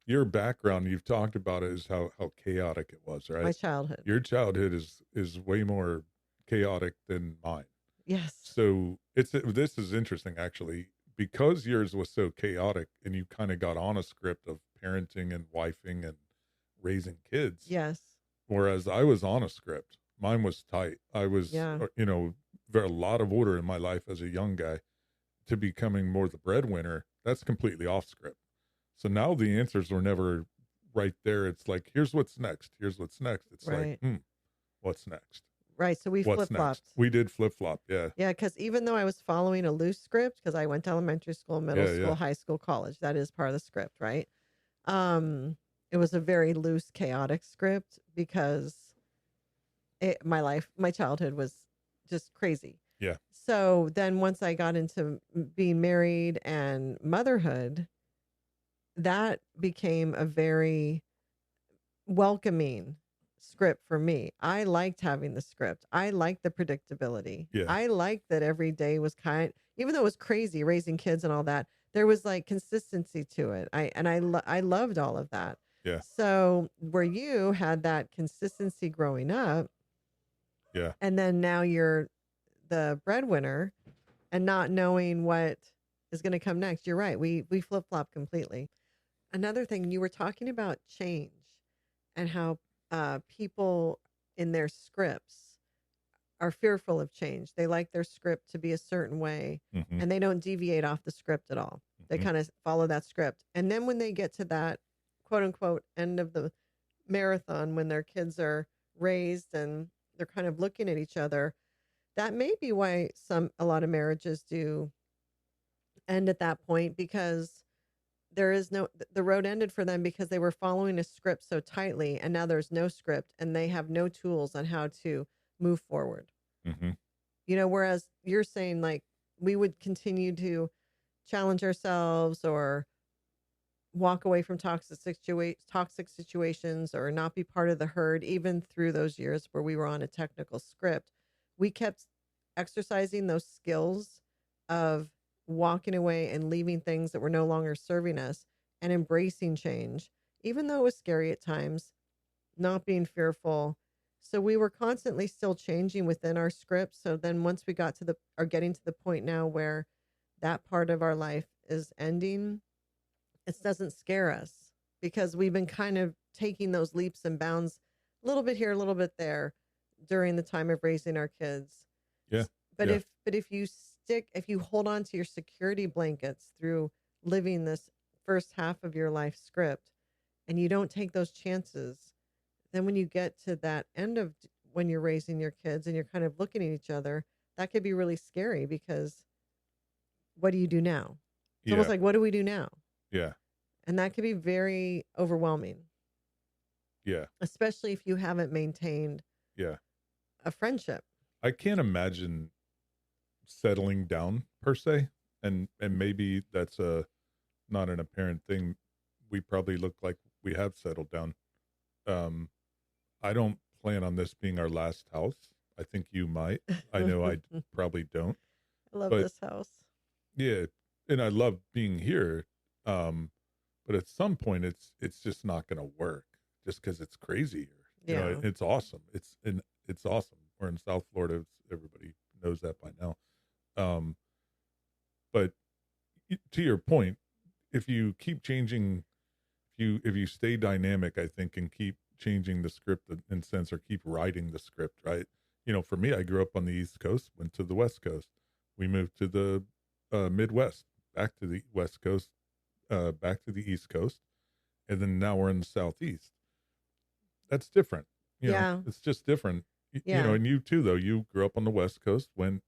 Your background, you've talked about it, is how chaotic it was, right? My childhood. Your childhood is way more chaotic than mine. Yes. So this is interesting, actually, because yours was so chaotic and you kind of got on a script of parenting and wifing and raising kids. Yes. Whereas I was on a script. Mine was tight. I was, very a lot of order in my life as a young guy, to becoming more the breadwinner. That's completely off script. So now the answers were never right there. It's like, here's what's next. Here's what's next. It's like, what's next? Right. So we flip-flopped. We did flip-flop. Yeah. Yeah. Because even though I was following a loose script, because I went to elementary school, middle school, high school, college, that is part of the script, right? It was a very loose, chaotic script because my childhood was just crazy. Yeah. So then once I got into being married and motherhood, that became a very welcoming script for me. I liked having the script. I liked the predictability. Yeah. I liked that every day was even though it was crazy raising kids and all that, there was like consistency to it. I loved all of that. Yeah. So where you had that consistency growing up, yeah, and then now you're the breadwinner and not knowing what is going to come next. You're right. We flip-flop completely. Another thing, you were talking about change and how people in their scripts are fearful of change. They like their script to be a certain way, and they don't deviate off the script at all. They kind of follow that script. And then when they get to that quote unquote end of the marathon, when their kids are raised and they're kind of looking at each other, that may be why a lot of marriages do end at that point, because the road ended for them because they were following a script so tightly, and now there's no script and they have no tools on how to move forward. Whereas you're saying like we would continue to challenge ourselves or walk away from toxic situations or not be part of the herd, even through those years where we were on a technical script. We kept exercising those skills of walking away and leaving things that were no longer serving us and embracing change, even though it was scary at times, not being fearful. So we were constantly still changing within our script. So then once we are getting to the point now where that part of our life is ending, it doesn't scare us because we've been kind of taking those leaps and bounds, a little bit here, a little bit there, during the time of raising our kids. Yeah. But Yeah. if you hold on to your security blankets through living this first half of your life script and you don't take those chances, then when you get to that end of when you're raising your kids and you're kind of looking at each other, that could be really scary because what do you do now? It's almost Yeah. like, what do we do now? Yeah. And that could be very overwhelming, Yeah. especially if you haven't maintained Yeah. a friendship. I can't imagine settling down per se, and maybe that's a not an apparent thing. We probably look like we have settled down. um I don't plan on this being our last house. I think you might. I know I I probably don't, love but this house. yeah, and I love being here. um but at some point it's just not going to work, just because it's crazy here. Yeah. It's awesome. It's awesome. We're in South Florida. Everybody knows that by now. um but to your point, if you keep changing, if you stay dynamic, I think, and keep changing the script in sense, or keep writing the script, right? For me, I grew up on the East Coast, went to the West Coast. We moved to the Midwest, back to the West Coast, back to the East Coast, and then now we're in the Southeast. That's different. Yeah. It's just different. Yeah. And you too, though. You grew up on the West Coast, went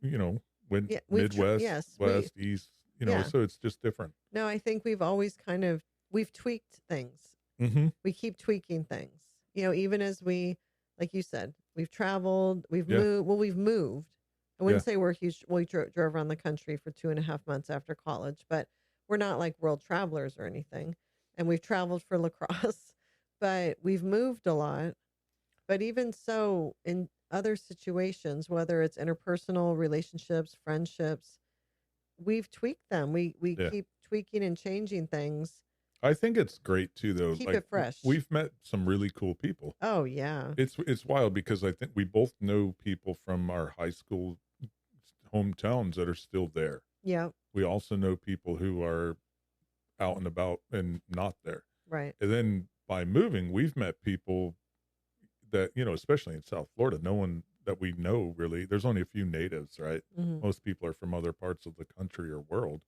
Yeah. Midwest, Yes. West, East, Yeah. so it's just different. No, I think we've always we've tweaked things. Mm-hmm. We keep tweaking things. Even as like you said, we've traveled, we've Yeah. moved. Well, we've moved. I wouldn't Yeah. say we're huge. We drove around the country for 2.5 months after college, but we're not like world travelers or anything. And we've traveled for lacrosse, but we've moved a lot. But even so, in other situations, whether it's interpersonal relationships, friendships, we've tweaked them. We Yeah. keep tweaking and changing things. I think it's great too, though. Keep Like, it fresh. we've met some really cool people. Oh yeah. It's wild because I think we both know people from our high school hometowns that are still there. Yeah. We also know people who are out and about and not there. Right. And then by moving, we've met people that, especially in South Florida, no one that we know really. There's only a few natives, right? Hmm. Most people are from other parts of the country or world.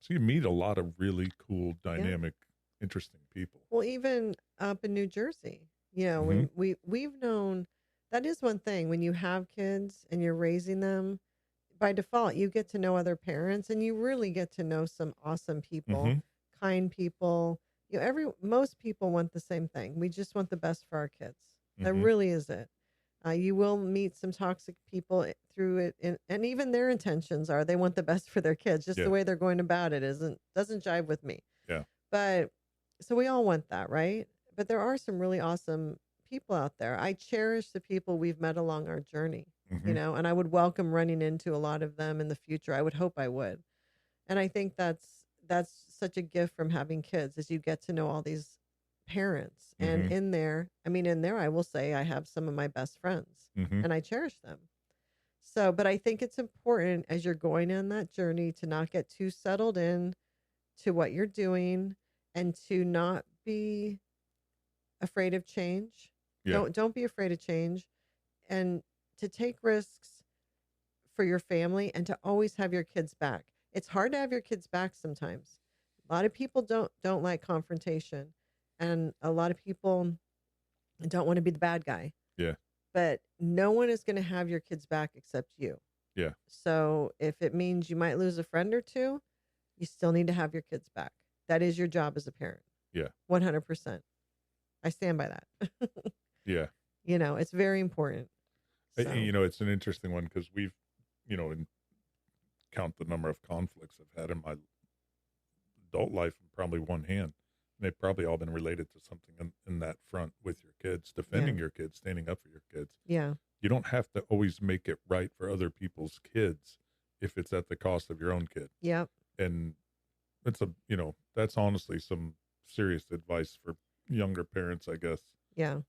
So you meet a lot of really cool, dynamic, interesting people. Well, even up in New Jersey, Mhm. when we've known, that is one thing when you have kids and you're raising them, by default you get to know other parents and you really get to know some awesome people, Mhm. kind people. Most people want the same thing. We just want the best for our kids. That Mhm. really is it. You will meet some toxic people through it, and even their intentions are they want the best for their kids. Just Yeah. the way they're going about it doesn't jive with me. Yeah. But so we all want that, right? But there are some really awesome people out there. I cherish the people we've met along our journey, Mhm. and I would welcome running into a lot of them in the future. I would hope I would. And I think that's such a gift from having kids, is you get to know all these parents. And Mhm. in there I will say I have some of my best friends Mhm. and I cherish them. So, but I think it's important as you're going on that journey to not get too settled in to what you're doing and to not be afraid of change. Yeah. Don't be afraid of change, and to take risks for your family and to always have your kids back. It's hard to have your kids back sometimes. A lot of people don't like confrontation, and a lot of people don't want to be the bad guy. Yeah. But no one is going to have your kids back except you. Yeah. So if it means you might lose a friend or two, you still need to have your kids back. That is your job as a parent. Yeah. 100%. I stand by that. Yeah. It's very important. So, It's an interesting one because we've, and count the number of conflicts I've had in my adult life in probably one hand. And they've probably all been related to something in that front with your kids, defending your kids, standing up for your kids. yeah. You don't have to always make it right for other people's kids if it's at the cost of your own kid. Yep. And that's honestly some serious advice for younger parents, I guess. Yeah.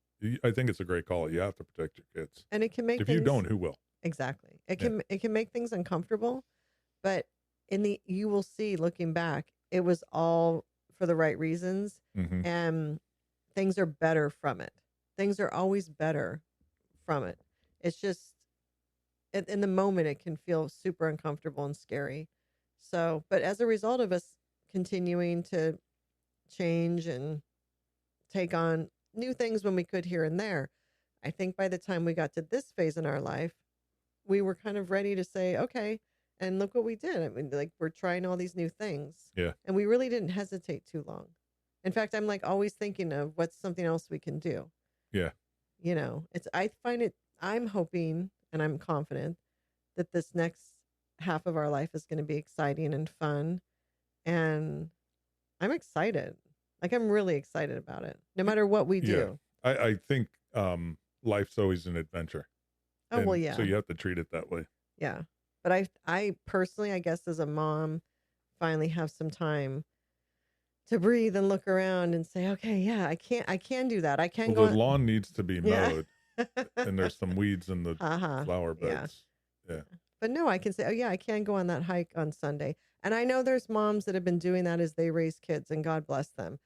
I think it's a great call. You have to protect your kids. And it can make If things, you don't, who will? exactly. It can make things uncomfortable, but you will see looking back, it was all for the right reasons, Mm-hmm. and things are better from it. things are always better from it. It's just in the moment it can feel super uncomfortable and scary. So, but as a result of us continuing to change and take on new things when we could here and there, I think by the time we got to this phase in our life, we were kind of ready to say, okay, and look what we did. I mean, like we're trying all these new things. Yeah. And we really didn't hesitate too long. In fact, I'm like always thinking of what's something else we can do. Yeah. I find it, I'm hoping and I'm confident that this next half of our life is going to be exciting and fun. And I'm excited. Like I'm really excited about it, no matter what we Yeah. do. I think life's always an adventure. Oh, well, And yeah. so you have to treat it that way. Yeah. But I personally, I guess as a mom, finally have some time to breathe and look around and say, okay, yeah, I can do that. I can Well, go the on. lawn needs to be Yeah. mowed, and there's some weeds in the flower Yeah. beds. Yeah. But no, I can say, oh yeah, I can go on that hike on Sunday. And I know there's moms that have been doing that as they raise kids, and God bless them.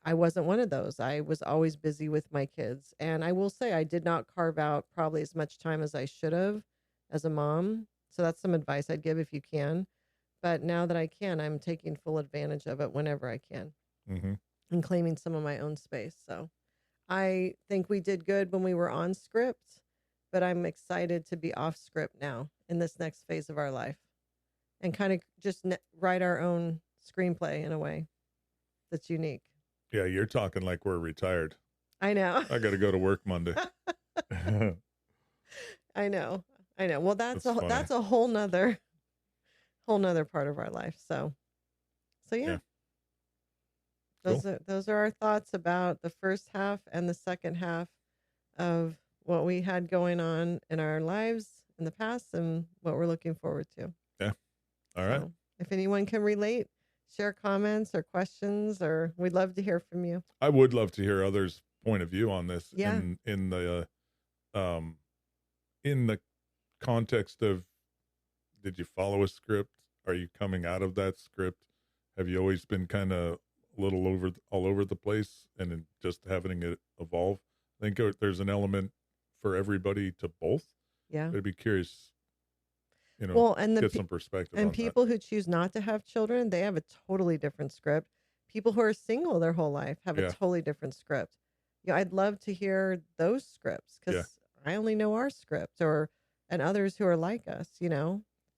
I wasn't one of those. I was always busy with my kids. And I will say I did not carve out probably as much time as I should have as a mom. So that's some advice I'd give if you can. But now that I can, I'm taking full advantage of it whenever I can Mm-hmm. and claiming some of my own space. So I think we did good when we were on script, but I'm excited to be off script now in this next phase of our life and kind of just write our own screenplay in a way that's unique. Yeah, you're talking like we're retired. I know. I got to go to work Monday. I know. Well, that's That's funny. that's a whole nother part of our life. So yeah. Cool. Those are our thoughts about the first half and the second half of what we had going on in our lives in the past and what we're looking forward to. Yeah. All right. So, if anyone can relate, share comments or questions, or we'd love to hear from you. I would love to hear others' point of view on this. Yeah. In the context of, did you follow a script? Are you coming out of that script? Have you always been kind of a little all over the place and then just having it evolve? I think there's an element for everybody to both. Yeah. I'd be curious, Well, and get some perspective on and people who choose not to have children, they have a totally different script. People who are single their whole life have a totally different script. Yeah, I'd love to hear those scripts because I only know our script and others who are like us,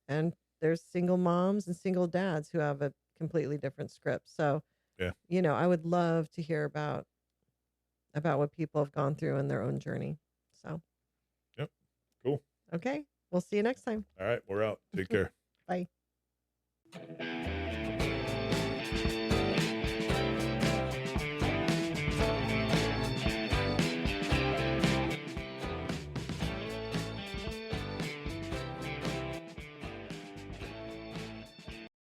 and there's single moms and single dads who have a completely different script. So, I would love to hear about what people have gone through in their own journey. So, Yep. Cool. Okay. We'll see you next time. All right. We're out. Take care.